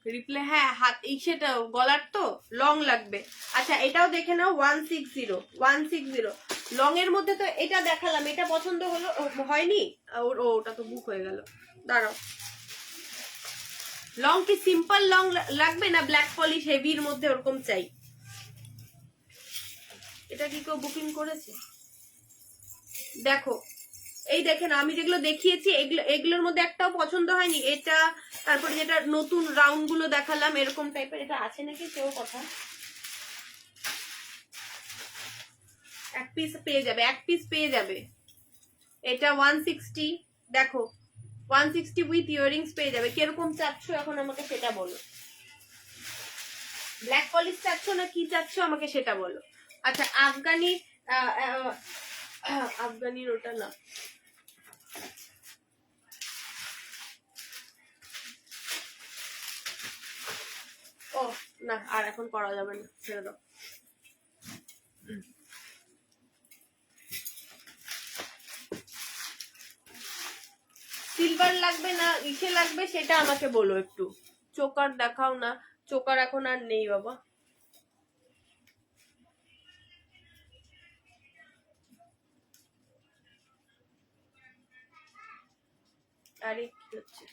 রিপ্লে হ্যাঁ হাত এই সেটা গলার তো লং লাগবে। আচ্ছা এটাও দেখে নাও 160 লং এর মধ্যে তো এটা দেখালাম, এটা পছন্দ হলো হয়নি? ওটা তো বুক হয়ে গেল, দাঁড়াও। লং কি সিম্পল লং লাগবে না ব্ল্যাক পলিশ হেভির মধ্যে ওরকম চাই? এটা কি কেউ বুকিং করেছে? দেখো এই দেখেন আমি যেগুলো দেখিয়েছি এগুলোর মধ্যে একটাও পছন্দ হয়নি। এটা তারপরে যেটা নতুন রাউন্ড গুলো দেখালাম এরকম টাইপের, এটা আছে নাকি কেউ কথা, এক পিস পেয়ে যাবে। এটা 160, দেখো 160 উইথ ইয়াররিংস পেয়ে যাবে। কিরকম চাচ্ছ এখন আমাকে সেটা বলো, ব্ল্যাক পলিশ চাচ্ছ না কি চাচ্ছ আমাকে সেটা বলো। আচ্ছা আফগানির ওটা না, ও না আর এখন করা যাবে না, ছেড়ে দাও। সিলভার লাগবে না ইসে লাগবে সেটা আমাকে বলো একটু। চোকার দেখাও না, চোকার এখন আর নেই বাবা। আরে কি হচ্ছে,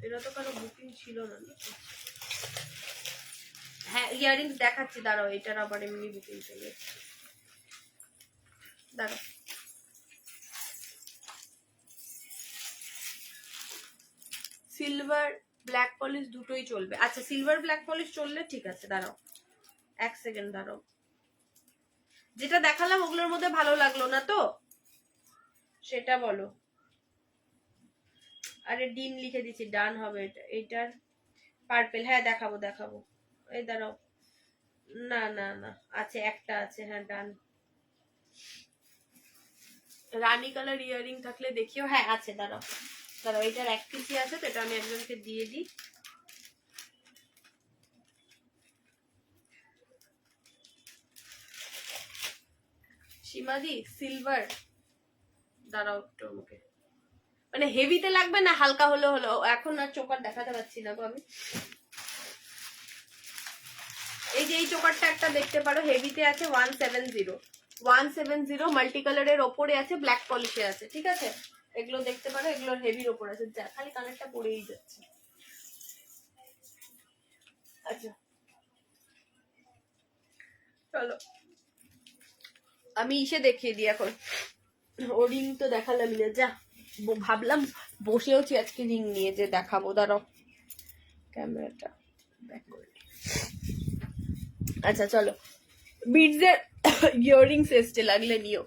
এটা তো কারো বুকিং ছিল না। হ্যাঁ ইয়ারিংস দেখাচ্ছি, দাঁড়াও এটার আবার এমনি বুকিং চলে এসছে, দাঁড়াও। সিলভার ব্ল্যাক পলিশ দুটোই চলবে। আচ্ছা সিলভার ব্ল্যাক পলিশ চললে ঠিক আছে, দাঁড়াও এক সেকেন্ড দাঁড়াও। যেটা দেখালাম ওগুলোর মধ্যে ভালো লাগলো না তো সেটা বলো। আরে ডিন লিখে দিচ্ছি, ডান হবে এটা। এটার পার্পেল, হ্যাঁ দেখাবো। এই দাঁড়াও, না না না আছে একটা আছে, হ্যাঁ ডান। রানী কালার ইয়ারিং থাকলে দেখিও, হ্যাঁ আছে, দাঁড়াও এটার এক পিসই আছে তো এটা আমি একজনকে দিয়ে দিই। সীমাদি সিলভার, দাঁড়াও একটু আমাকে, মানে হেভিতে লাগবে না হালকা হলো এখন আর চোকার দেখাতে পাচ্ছি না গো আমি। এই যে এই চোকারটা একটা দেখতে পারো, হেভিতে আছে 170 মাল্টি কালারের ওপরে আছে, ব্ল্যাক পলিশে আছে, ঠিক আছে এগুলো দেখতে পারো, এগুলোর হেভির ওপর আছে, যা খালি কানেরটা পড়েই যাচ্ছে। আচ্ছা চলো আমি ইসে দেখিয়ে দিই এখন, ও রিং তো দেখালাম না, যা ভাবলাম বসেওছি আজকে রিং নিয়ে যে দেখাবো, দাঁড়াও ক্যামেরাটা ব্যাক করে। আচ্ছা চলো বিডসের ইয়াররিংস এসছে, লাগলে নিও।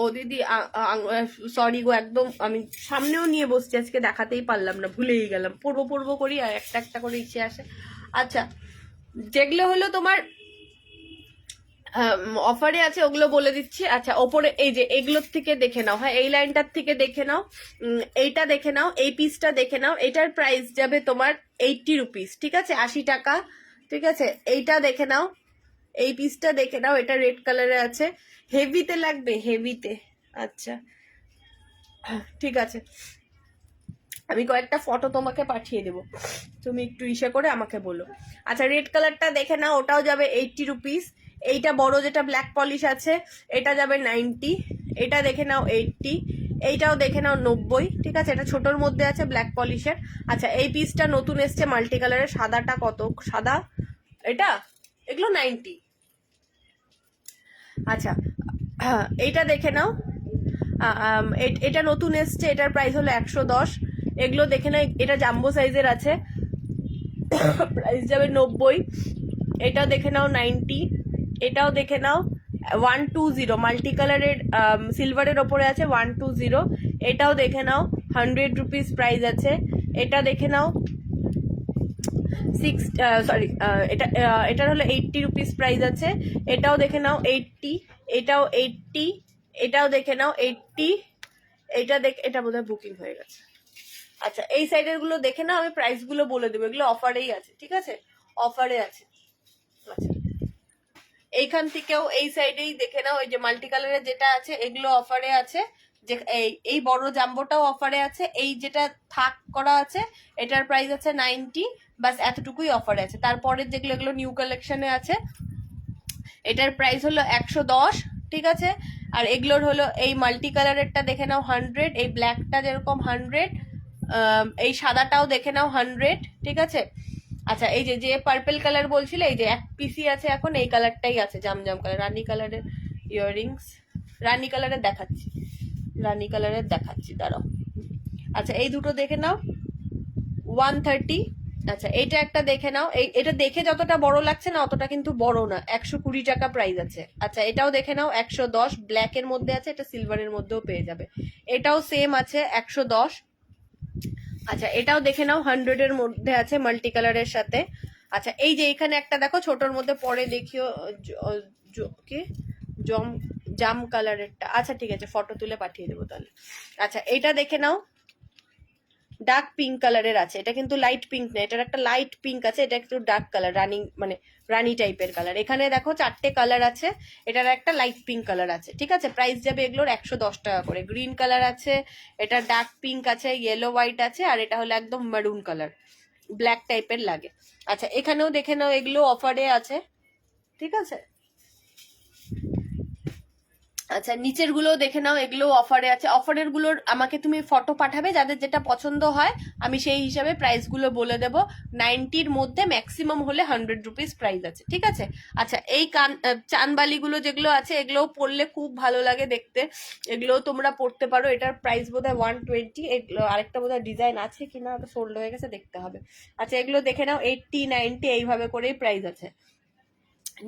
ও দিদি সরি গো, একদম আমি সামনেও নিয়ে বসছি আজকে, দেখাতেই পারলাম না, ভুলেই গেলাম, পড়বো করি আর একটা একটা করে ইচ্ছে আসে। আচ্ছা যেগুলো হলো তোমার অফারে আছে ওগুলো বলে দিচ্ছি। আচ্ছা ওপরে এই যে এগুলোর থেকে দেখে নাও, হ্যাঁ এই লাইনটার থেকে দেখে নাও, এইটা দেখে নাও, এই পিসটা দেখে নাও, এটার প্রাইস যাবে তোমার 80 রুপিস, ঠিক আছে 80 টাকা, ঠিক আছে এইটা দেখে নাও, এই পিসটা দেখে নাও, এটা রেড কালারে আছে, হেভিতে লাগবে হেভিতে। আচ্ছা ঠিক আছে আমি কয়েকটা ফটো তোমাকে পাঠিয়ে দেবো, তুমি একটু ইসে করে আমাকে বলো। আচ্ছা রেড কালারটা দেখে নাও, ওটাও যাবে 80 রুপিস। এইটা বড় যেটা ব্ল্যাক পলিশ আছে এটা যাবে 90, এটা দেখে নাও 80, এইটাও দেখে নাও 90, ঠিক আছে এটা ছোটর মধ্যে আছে ব্ল্যাক পলিশের। আচ্ছা এই পিসটা নতুন এসছে মাল্টি কালারের, সাদাটা কত, সাদা এটা এগুলো 90। আচ্ছা এইটা দেখে নাও, এটা নতুন এসছে, এটার প্রাইস হলো 110, এগুলো দেখে নাও, এটা জাম্বো সাইজের আছে, প্রাইস যাবে 90, এটাও দেখে নাও 90, এটাও দেখে নাও 120 মাল্টি কালারের সিলভারের ওপরে আছে 120, এটাও দেখে নাও 100 রুপিস প্রাইস আছে, এটা দেখে নাও এটার হলো 80 রুপিস প্রাইস আছে, এটাও দেখে নাও 80, এটাও 80, এটাও দেখে নাও 80, এটা বোধহয় বুকিং হয়ে গেছে। আচ্ছা এই সাইডের গুলো দেখে নাও, আমি প্রাইস গুলো বলে দেবো, এগুলো অফারেই আছে, ঠিক আছে অফারে আছে। আচ্ছা এইখান থেকেও এই সাইডেই দেখে নাও, ওই যে মাল্টি কালারের যেটা আছে এগুলো অফারে আছে, যে এই বড় জাম্বোটাও অফারে আছে, এই যেটা থাক করা আছে এটার প্রাইস আছে 90, বাস এতটুকুই অফারে আছে। তারপরে যেগুলো এগুলো নিউ কালেকশনে আছে, এটার প্রাইস হলো 110, ঠিক আছে। আর এগুলোর হলো এই মাল্টি কালারেরটা দেখে নাও 100, এই ব্ল্যাকটা যেরকম 100, এই সাদাটাও দেখে নাও 100, ঠিক আছে। আচ্ছা এই যে যে পার্পল কালার বলছিলে, এই যে এক পিসি আছে এখন, এই কালারটাই আছে, জামজাম কালার, রানী কালারের ইয়াররিংস, রানী কালারের দেখাচ্ছি, রানী কালারের দেখাচ্ছি, দাঁড়াও। আচ্ছা এই দুটো দেখে নাও 130। আচ্ছা এটা একটা দেখে নাও, এটা দেখে যতটা বড় লাগছে না অতটা কিন্তু বড় না, 120 টাকা প্রাইস আছে। আচ্ছা এটাও দেখে নাও 110, ব্ল্যাক এর মধ্যে আছে, এটা সিলভারের মধ্যেও পেয়ে যাবে, এটাও সেম আছে 110। আচ্ছা এটাও দেখে নাও 100 এর মধ্যে আছে মাল্টি কালারের সাথে। আচ্ছা এই যে এখানে একটা দেখো ছোটর মধ্যে, পরে দেখিও কি জাম কালারেরটা। আচ্ছা ঠিক আছে, ফটো তুলে পাঠিয়ে দেবো তাহলে। আচ্ছা এটা দেখে নাও, ডার্ক পিঙ্ক কালারের আছে, এটা কিন্তু লাইট পিঙ্ক না, এটার একটা লাইট পিঙ্ক আছে, এটা একটু ডার্ক কালার, মানে রানি টাইপের কালার। এখানে দেখো 4টে কালার আছে, এটার একটা লাইট পিঙ্ক কালার আছে, ঠিক আছে। প্রাইস যাবে এগুলোর 110 টাকা করে। গ্রিন কালার আছে, এটা ডার্ক পিঙ্ক আছে, ইয়েলো হোয়াইট আছে, আর এটা হলো একদম মেরুন কালার, ব্ল্যাক টাইপের লাগে। আচ্ছা এখানেও দেখে নাও, এগুলো অফারে আছে, ঠিক আছে। আচ্ছা নিচের গুলো দেখে নাও, এগুলো অফারে আছে। অফারের গুলোর আমাকে তুমি ফটো পাঠাবে, যাদের যেটা পছন্দ হয় আমি সেই হিসাবে প্রাইস গুলো বলে দেবো। 90-র মধ্যে ম্যাক্সিমাম হলে 100 রুপিস প্রাইস আছে, ঠিক আছে। আচ্ছা এই চানবালি গুলো যেগুলো আছে, এগুলোও পরলে খুব ভালো লাগে দেখতে, এগুলোও তোমরা পরতে পারো। এটার প্রাইস বোধহয় 120, এগুলো আরেকটা বোধহয় ডিজাইন আছে কিনা, সোল্ড হয়ে গেছে, দেখতে হবে। আচ্ছা এগুলো দেখে নাও 80, 90 এইভাবে করেই প্রাইস আছে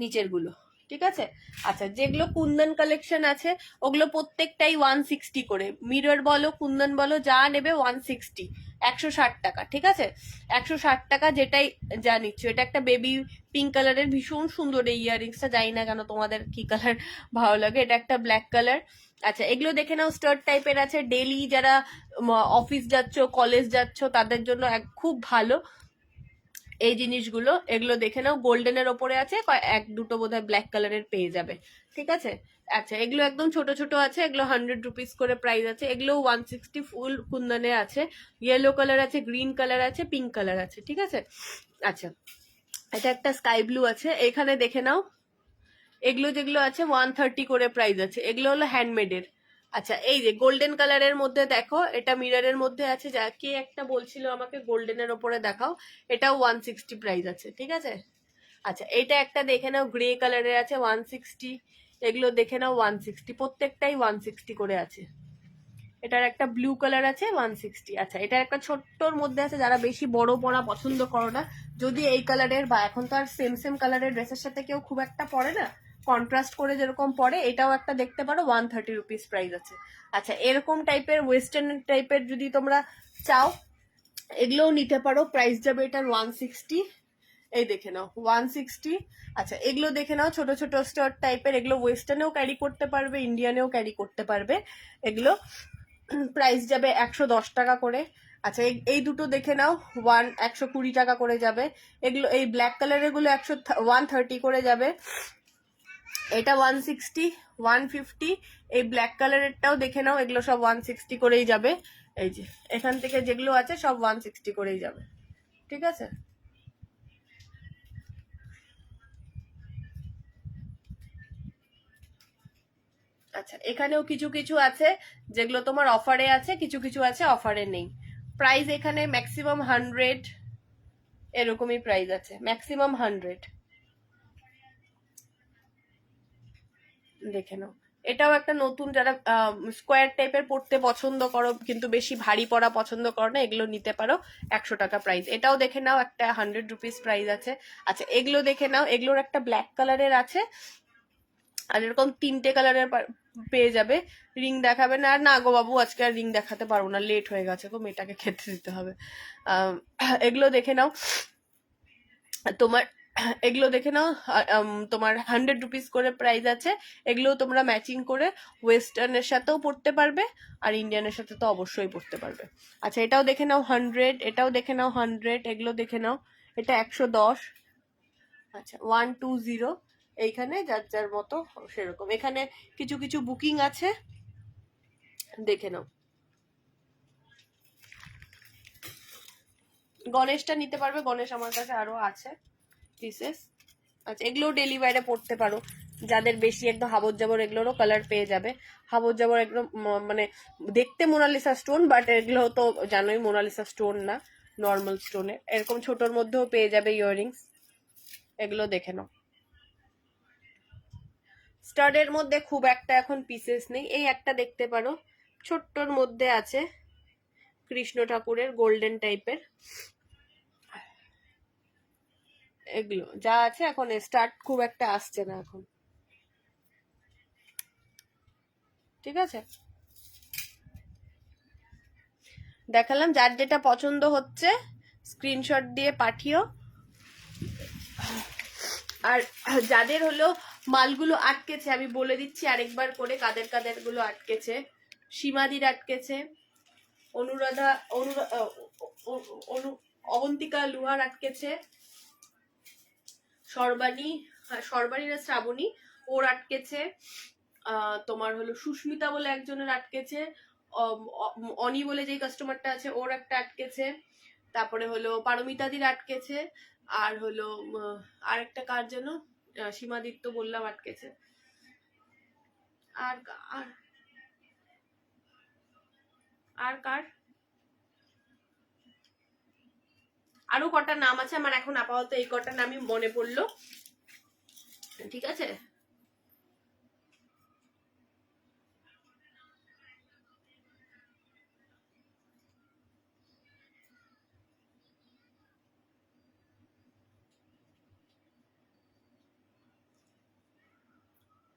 নিচের গুলো, ঠিক আছে। আচ্ছা যেগুলো কুন্দন কালেকশন আছে ওগুলো প্রত্যেকটাই 160 করে, মিরর বলো কুন্দন বলো যা নেবে 160, 160 টাকা, ঠিক আছে। 160 টাকা যেটাই যা নিচ্ছ। এটা একটা বেবি পিঙ্ক কালারের ভীষণ সুন্দর এই ইয়াররিংসটা, জানি না কেন তোমাদের কি কালার ভালো লাগে, এটা একটা ব্ল্যাক কালার। আচ্ছা এগুলো দেখে নাও, স্টার্ট টাইপের আছে, ডেলি যারা অফিস যাচ্ছ কলেজ যাচ্ছ তাদের জন্য খুব ভালো এই জিনিসগুলো। এগুলো দেখে নাও, গোল্ডেনের ওপরে আছে, এক দুটো বোধহয় ব্ল্যাক কালারের পেয়ে যাবে, ঠিক আছে। আচ্ছা এগুলো একদম ছোট ছোট আছে, এগুলো 100 রুপিস করে প্রাইস আছে। এগুলো 160 ফুল কুন্দনে আছে, ইয়েলো কালার আছে, গ্রিন কালার আছে, পিঙ্ক কালার আছে, ঠিক আছে। আচ্ছা এটা একটা স্কাই ব্লু আছে, এখানে দেখে নাও, এগুলো যেগুলো আছে 130 করে প্রাইস আছে, এগুলো হলো হ্যান্ডমেডের। আচ্ছা এই যে গোল্ডেন কালারের মধ্যে দেখো, এটা মিররের মধ্যে আছে, যা কে একটা বলছিল আমাকে গোল্ডেনের ওপরে দেখাও, এটাও 160 প্রাইস আছে, ঠিক আছে। আচ্ছা এটা একটা দেখে নাও, গ্রে কালারের আছে 160, এগুলো দেখে নাও 160, প্রত্যেকটাই 160 করে আছে। এটার একটা ব্লু কালার আছে 160। আচ্ছা এটার একটা ছোট্টর মধ্যে আছে, যারা বেশি বড় পরা পছন্দ করো না, যদি এই কালারের, বা এখন তো আর সেম সেম কালারের ড্রেসের সাথে কেউ খুব একটা পরে না, কন্ট্রাস্ট করে যেরকম পরে, এটাও একটা দেখতে পারো, 130 রুপিস প্রাইস আছে। আচ্ছা এরকম টাইপের ওয়েস্টার্ন টাইপের যদি তোমরা চাও এগুলোও নিতে পারো, প্রাইস যাবে এটার 160, এই দেখে নাও 160। আচ্ছা এগুলো দেখে নাও, ছোট ছোট স্টার্ট টাইপের, এগুলো ওয়েস্টার্নেও ক্যারি করতে পারবে, ইন্ডিয়ানেও ক্যারি করতে পারবে, এগুলো প্রাইস যাবে 110 টাকা করে। আচ্ছা এই দুটো দেখে নাও, 120 টাকা করে যাবে। এগুলো এই ব্ল্যাক কালারের গুলো 130 করে যাবে, এটা 160, 150। এই ব্ল্যাক কালারেরটাও দেখে নাও, এগুলো সব 160 করেই যাবে। এই যে এখান থেকে যেগুলো আছে সব 160 করেই যাবে, ঠিক আছে। আচ্ছা এখানেও কিছু কিছু আছে যেগুলো তোমার অফারে আছে, কিছু কিছু আছে অফারে নেই। প্রাইস এখানে ম্যাক্সিমাম 100 এরকমই প্রাইস আছে, ম্যাক্সিমাম 100। দেখে নাও এটাও একটা নতুন, যারা স্কোয়ার টাইপের পড়তে পছন্দ করো কিন্তু বেশি ভারী পড়া পছন্দ করো না, এগুলো নিতে পারো, 100 টাকা প্রাইস। এটাও দেখে নাও, একটা 100 রুপিস প্রাইস আছে। আচ্ছা এগুলো দেখে নাও, এগুলোর একটা ব্ল্যাক কালারের আছে, আর এরকম 3টে কালারের পেয়ে যাবে। রিং দেখাবে না, আর না গো বাবু আজকে আর রিং দেখাতে পারবো না, লেট হয়ে গেছে গো, মেয়েটাকে খেতে দিতে হবে। এগুলো দেখে নাও তোমার, এগুলো দেখে নাও, তোমার 100 রুপিস করে প্রাইস আছে। এগুলো তোমরা ম্যাচিং করে ওয়েস্টার্নের সাথেও পড়তে পারবে, আর ইন্ডিয়ানের সাথে তো অবশ্যই পড়তে পারবে। আচ্ছা এটাও দেখে নাও 100, এটাও দেখে নাও 100, এগুলো দেখে নাও, এটা 110। আচ্ছা 120, এইখানে যার যার মতো সেরকম। এখানে কিছু কিছু বুকিং আছে, দেখে নাও। গণেশটা নিতে পারবে, গণেশ আমার কাছে আরো আছে পিসেস। আচ্ছা এগুলো ডেলি ওয়্যারে পড়তে পারো, যাদের বেশি একদম হাবর জাবর এগুলোরও কালার পেয়ে যাবে। হাবর জাবর একদম মানে দেখতে মোনালিসা স্টোন, বাট এগুলো তো জানোই মোনালিসা স্টোন না, নর্মাল স্টোনের। এরকম ছোটর মধ্যেও পেয়ে যাবে ইয়াররিংস, এগুলো দেখে নাও। স্টাডের মধ্যে খুব একটা এখন পিসেস নেই, এই একটা দেখতে পারো ছোট্টর মধ্যে আছে, কৃষ্ণ ঠাকুরের গোল্ডেন টাইপের। এগুলো যা আছে এখন, স্টার্ট খুব একটা আসছে না এখন, ঠিক আছে। দেখালাম, যার যেটা পছন্দ হচ্ছে স্ক্রিনশট দিয়ে পাঠিও। আর যাদের হলো মালগুলো আটকেছে, আমি বলে দিচ্ছি আরেকবার করে কাদের কাদের গুলো আটকেছে। সীমাদির আটকেছে, অনুরাধা অবন্তিকা লুহার আটকেছে, সর্বাণী না শ্রাবণী ওর আটকেছে, তোমার হলো সুস্মিতা বলে একজনের আটকেছে, অনি বলে যে কাস্টমারটা আছে ওর একটা আটকেছে, তারপরে হলো পারমিতাদির আটকেছে, আর হলো আরেকটা কার যেন সীমাদিত্য বললাম আটকেছে। আর আর কার আরো কটা নাম আছে, আমার এখন আপাতত এই কটা নামই মনে পড়লো, ঠিক আছে।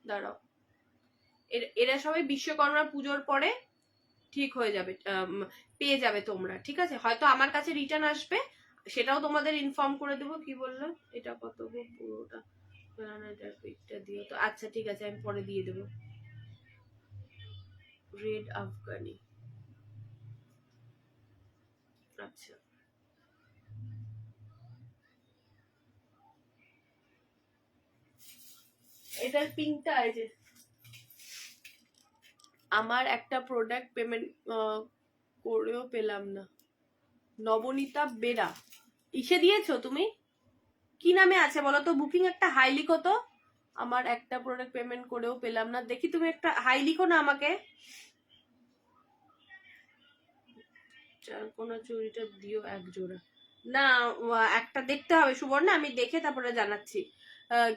দাঁড়াও, এরা সবাই বিশ্বকর্মা পুজোর পরে ঠিক হয়ে যাবে, পেয়ে যাবে তোমরা, ঠিক আছে। হয়তো আমার কাছে রিটার্ন আসবে, সেটাও তোমাদের ইনফর্ম করে দেবো। কি বললো এটা কত গো পুরোটা দিও তো, আচ্ছা ঠিক আছে আমি পরে দিয়ে দেবো। রেড আফগানি, আচ্ছা এটার পিঙ্কটা আছে। আমার একটা প্রোডাক্ট পেমেন্ট করেও পেলাম না। নবনীতা বেরা, ইসে দিয়েছো তুমি? কি নামে আছে বলো তো? বুকিং একটা হাই লিখো তো। আমার একটা প্রোডাক্ট পেমেন্ট করেও পেলাম না, দেখি তুমি একটা হাই লিখো না আমাকে। চারকোনা চুড়িটা দিও এক জোড়া। না একটা দেখতে হবে সুবর্ণা, আমি দেখে তারপরে জানাচ্ছি।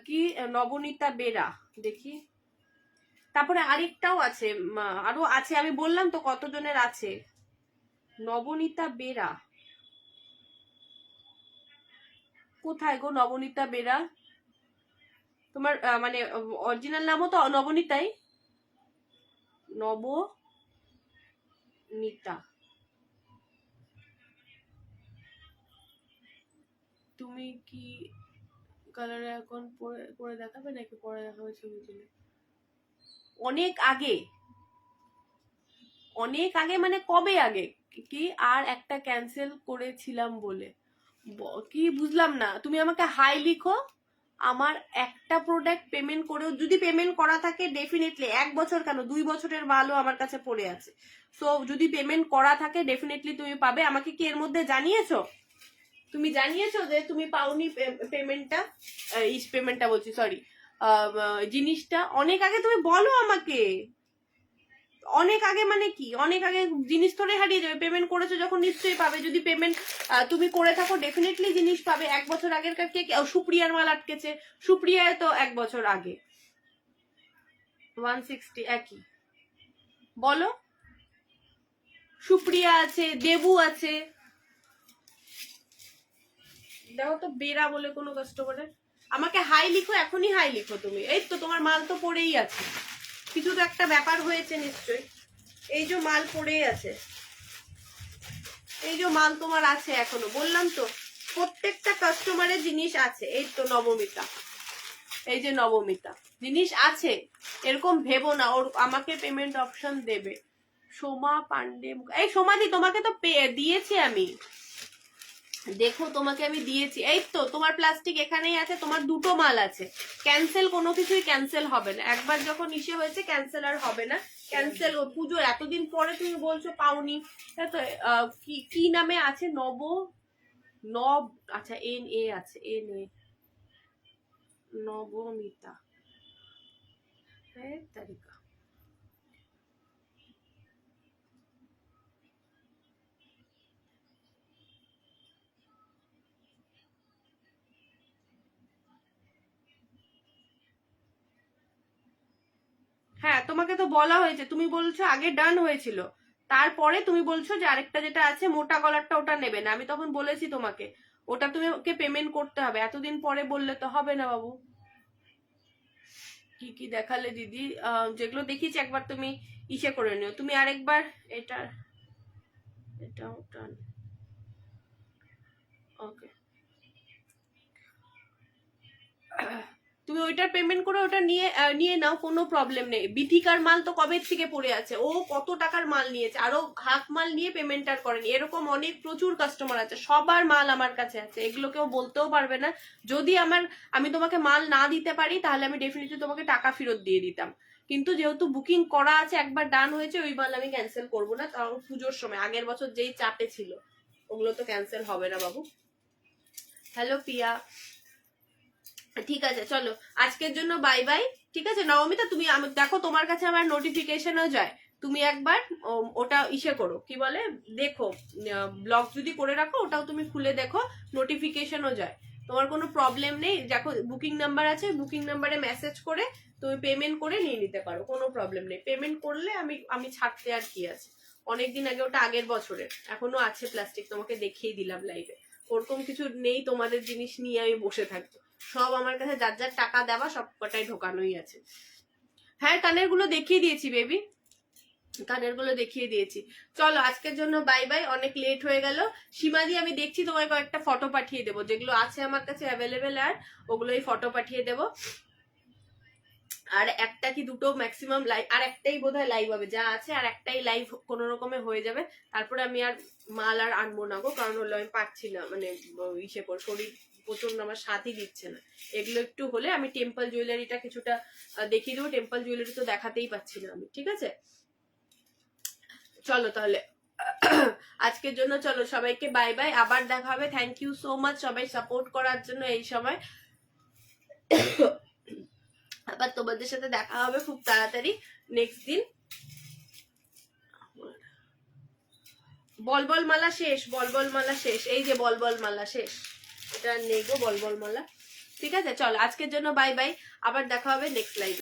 কি নবনীতা বেরা, দেখি। তারপরে আরেকটাও আছে, আরো আছে, আমি বললাম তো কতজনের আছে। নবনীতা বেরা কোথায় গো? নবনীতা বেরা তোমার মানে অরিজিনাল নামও তো নবনীতাই। নবনীতা, তুমি কি কালারে এখন পরে দেখাবে নাকি পরে দেখাবে ছবি তুলে? অনেক আগে, অনেক আগে মানে কবে আগে? কি আর একটা ক্যান্সেল করেছিলাম বলে কি বুঝলাম না। তুমি আমাকে হাই লিখো। আমার একটা প্রোডাক্ট পেমেন্ট করেও যদি পেমেন্ট করা থাকে, ডেফিনেটলি 1 বছর কেন 2 বছরের মালও আমার কাছে পড়ে আছে। সো যদি পেমেন্ট করা থাকে ডেফিনেটলি তুমি পাবে। আমাকে কি এর মধ্যে জানিয়েছো? তুমি জানিয়েছো যে তুমি পাওনি পেমেন্টটা? পেমেন্টটা বলছি, সরি, জিনিসটা অনেক আগে তুমি বলো আমাকে। অনেক আগে মানে কি অনেক আগে? জিনিস থোড়ে হারিয়ে যাবে। পেমেন্ট করেছো যখন নিশ্চয়ই পাবে। যদি পেমেন্ট তুমি করে থাকো ডেফিনেটলি জিনিস পাবে। 1 বছর আগের কে সুপ্রিয়ার মাল আটকেছে, সুপ্রিয়ায় তো 1 বছর আগে। 160 একই বলো। সুপ্রিয়া আছে, দেবু আছে, দেখো তো বেরা বলে কোনো কাস্টমারের। আমাকে হাই লিখো, এখনই হাই লিখো তুমি। এই তো তোমার মাল তো পড়েই আছে, কিছু তো একটা ব্যাপার হয়েছে নিশ্চয়ই। এই যে মাল পড়েই আছে, এই যে মাল তোমার আছে এখনো, বললাম তো প্রত্যেকটা কাস্টমারের জিনিস আছে। এই তো নবমিতা, এই যে নবমিতা জিনিস আছে, এরকম ভেবো না ওর আমাকে পেমেন্ট অপশন দেবে। সোমা পান্ডে, এই সোমাদি তোমাকে তো দিয়েছি আমি, দেখো তোমাকে আমি দিয়েছি। এই তো তোমার প্লাস্টিক এখানেই আছে, তোমার 2টো মাল আছে। ক্যান্সেল কোনো কিছুই ক্যান্সেল হবে না, একবার যখন ইসে হয়েছে ক্যান্সেল আর হবে না। ক্যান্সেল পুজোর এতদিন পরে তুমি বলছো পাওনি, তো কি নামে আছে? আচ্ছা এন এ আছে, এন এ, নবমিতা। তারিকা। হ্যাঁ, তোমাকে তো বলা হয়েছে, তুমি বলছো আগে ডান হয়েছিল, তারপরে তুমি বলছো যে আরেকটা যেটা আছে মোটা গলারটা ওটা নেবে না। আমি তখন বলেছি তোমাকে ওটা তুমি ওকে পেমেন্ট করতে হবে, এতদিন পরে বললে তো হবে না বাবু। কি কি দেখালে দিদি? যেগুলো দেখিয়েছি একবার তুমি ইসে করে নিও। তুমি আরেকবার এটা এটা ওটা ওকে, তুমি ওইটার পেমেন্ট করে ওটা নিয়ে নাও, কোনো প্রবলেম নেই। বিথিকার মাল তো কবে থেকে পড়ে আছে, ও কত টাকার মাল নিয়েছে, আরো হাফ মাল নিয়ে পেমেন্ট আর করেনি। এরকম অনেক প্রচুর কাস্টমার আছে, সবার মাল আমার কাছে আছে, এগুলো কেউ বলতেও পারবে না। যদি আমি তোমাকে মাল না দিতে পারি তাহলে আমি ডেফিনেটলি তোমাকে টাকা ফেরত দিয়ে দিতাম, কিন্তু যেহেতু বুকিং করা আছে, একবার ডান হয়েছে, ওই মাল আমি ক্যান্সেল করবো না। কারণ পুজোর সময় আগের বছর যেই চাপে ছিল ওগুলো তো ক্যান্সেল হবে না বাবু। হ্যালো পিয়া, ঠিক আছে চলো আজকের জন্য বাই বাই। ঠিক আছে নবমিতা, তুমি দেখো তোমার কাছে আমার নোটিফিকেশনও যায়, তুমি একবার ওটা ইসে করো, কি বলে দেখো, ব্লগ যদি করে রাখো ওটাও তুমি খুলে দেখো, নোটিফিকেশনও যায়। তোমার কোনো প্রবলেম নেই, দেখো বুকিং নাম্বার আছে, বুকিং নাম্বারে মেসেজ করে তুমি পেমেন্ট করে নিয়ে নিতে পারো, কোনো প্রবলেম নেই। পেমেন্ট করলে আমি ছাড়তে আর কি আছে, অনেকদিন আগে, ওটা আগের বছরের, এখনো আছে প্লাস্টিক, তোমাকে দেখিয়ে দিলাম লাইভে। ওরকম কিছু নেই তোমাদের জিনিস নিয়ে আমি বসে থাকবো, সব আমার কাছে যার যার টাকা দেওয়া সব কটাই ঢোকানোই আছে। হ্যাঁ কানের গুলো দেখিয়ে দিয়েছি বেবি, কানের গুলো দেখিয়ে দিয়েছি। চলো আজকের জন্য বাই বাই, অনেক লেট হয়ে গেল। সীমাদি আমি দেখছি তোমায় কয়েকটা ফটো পাঠিয়ে দেবো, যেগুলো আছে আমার কাছে অ্যাভেলেবেল, আর ওগুলোই ফটো পাঠিয়ে দেবো। আর একটা কি দুটো ম্যাক্সিমাম লাইভ, আর একটাই বোধহয় লাইভ হবে যা আছে, আর একটাই লাইভ কোনো রকমে হয়ে যাবে। তারপরে আমি আর মাল আর আনবো না গো, কারণ হলো আমি পারছি না, মানে ইসে করে শরীর প্রচন্ড আমার সাথই দিচ্ছে না। এগুলো একটু হলে আমি টেম্পল জুয়েলারিটা কিছুটা দেখিয়ে দেবো, টেম্পল জুয়েলারি তো দেখাতেই পাচ্ছি না আমি। ঠিক আছে চলো তাহলে আজকের জন্য চলো সবাইকে বাই বাই, আবার দেখা হবে। থ্যাংক ইউ সো মাচ সবাই সাপোর্ট করার জন্য এই সময়। আবার তোমাদের সাথে দেখা হবে খুব তাড়াতাড়ি নেক্সট দিন। বলবল মালা শেষ, বলবল মালা শেষ, এই যে বলবল মালা শেষ, এটা নেই গো বলবল মালা। ঠিক আছে চলো আজকের জন্য বাই বাই, আবার দেখা হবে নেক্সট লাইভ।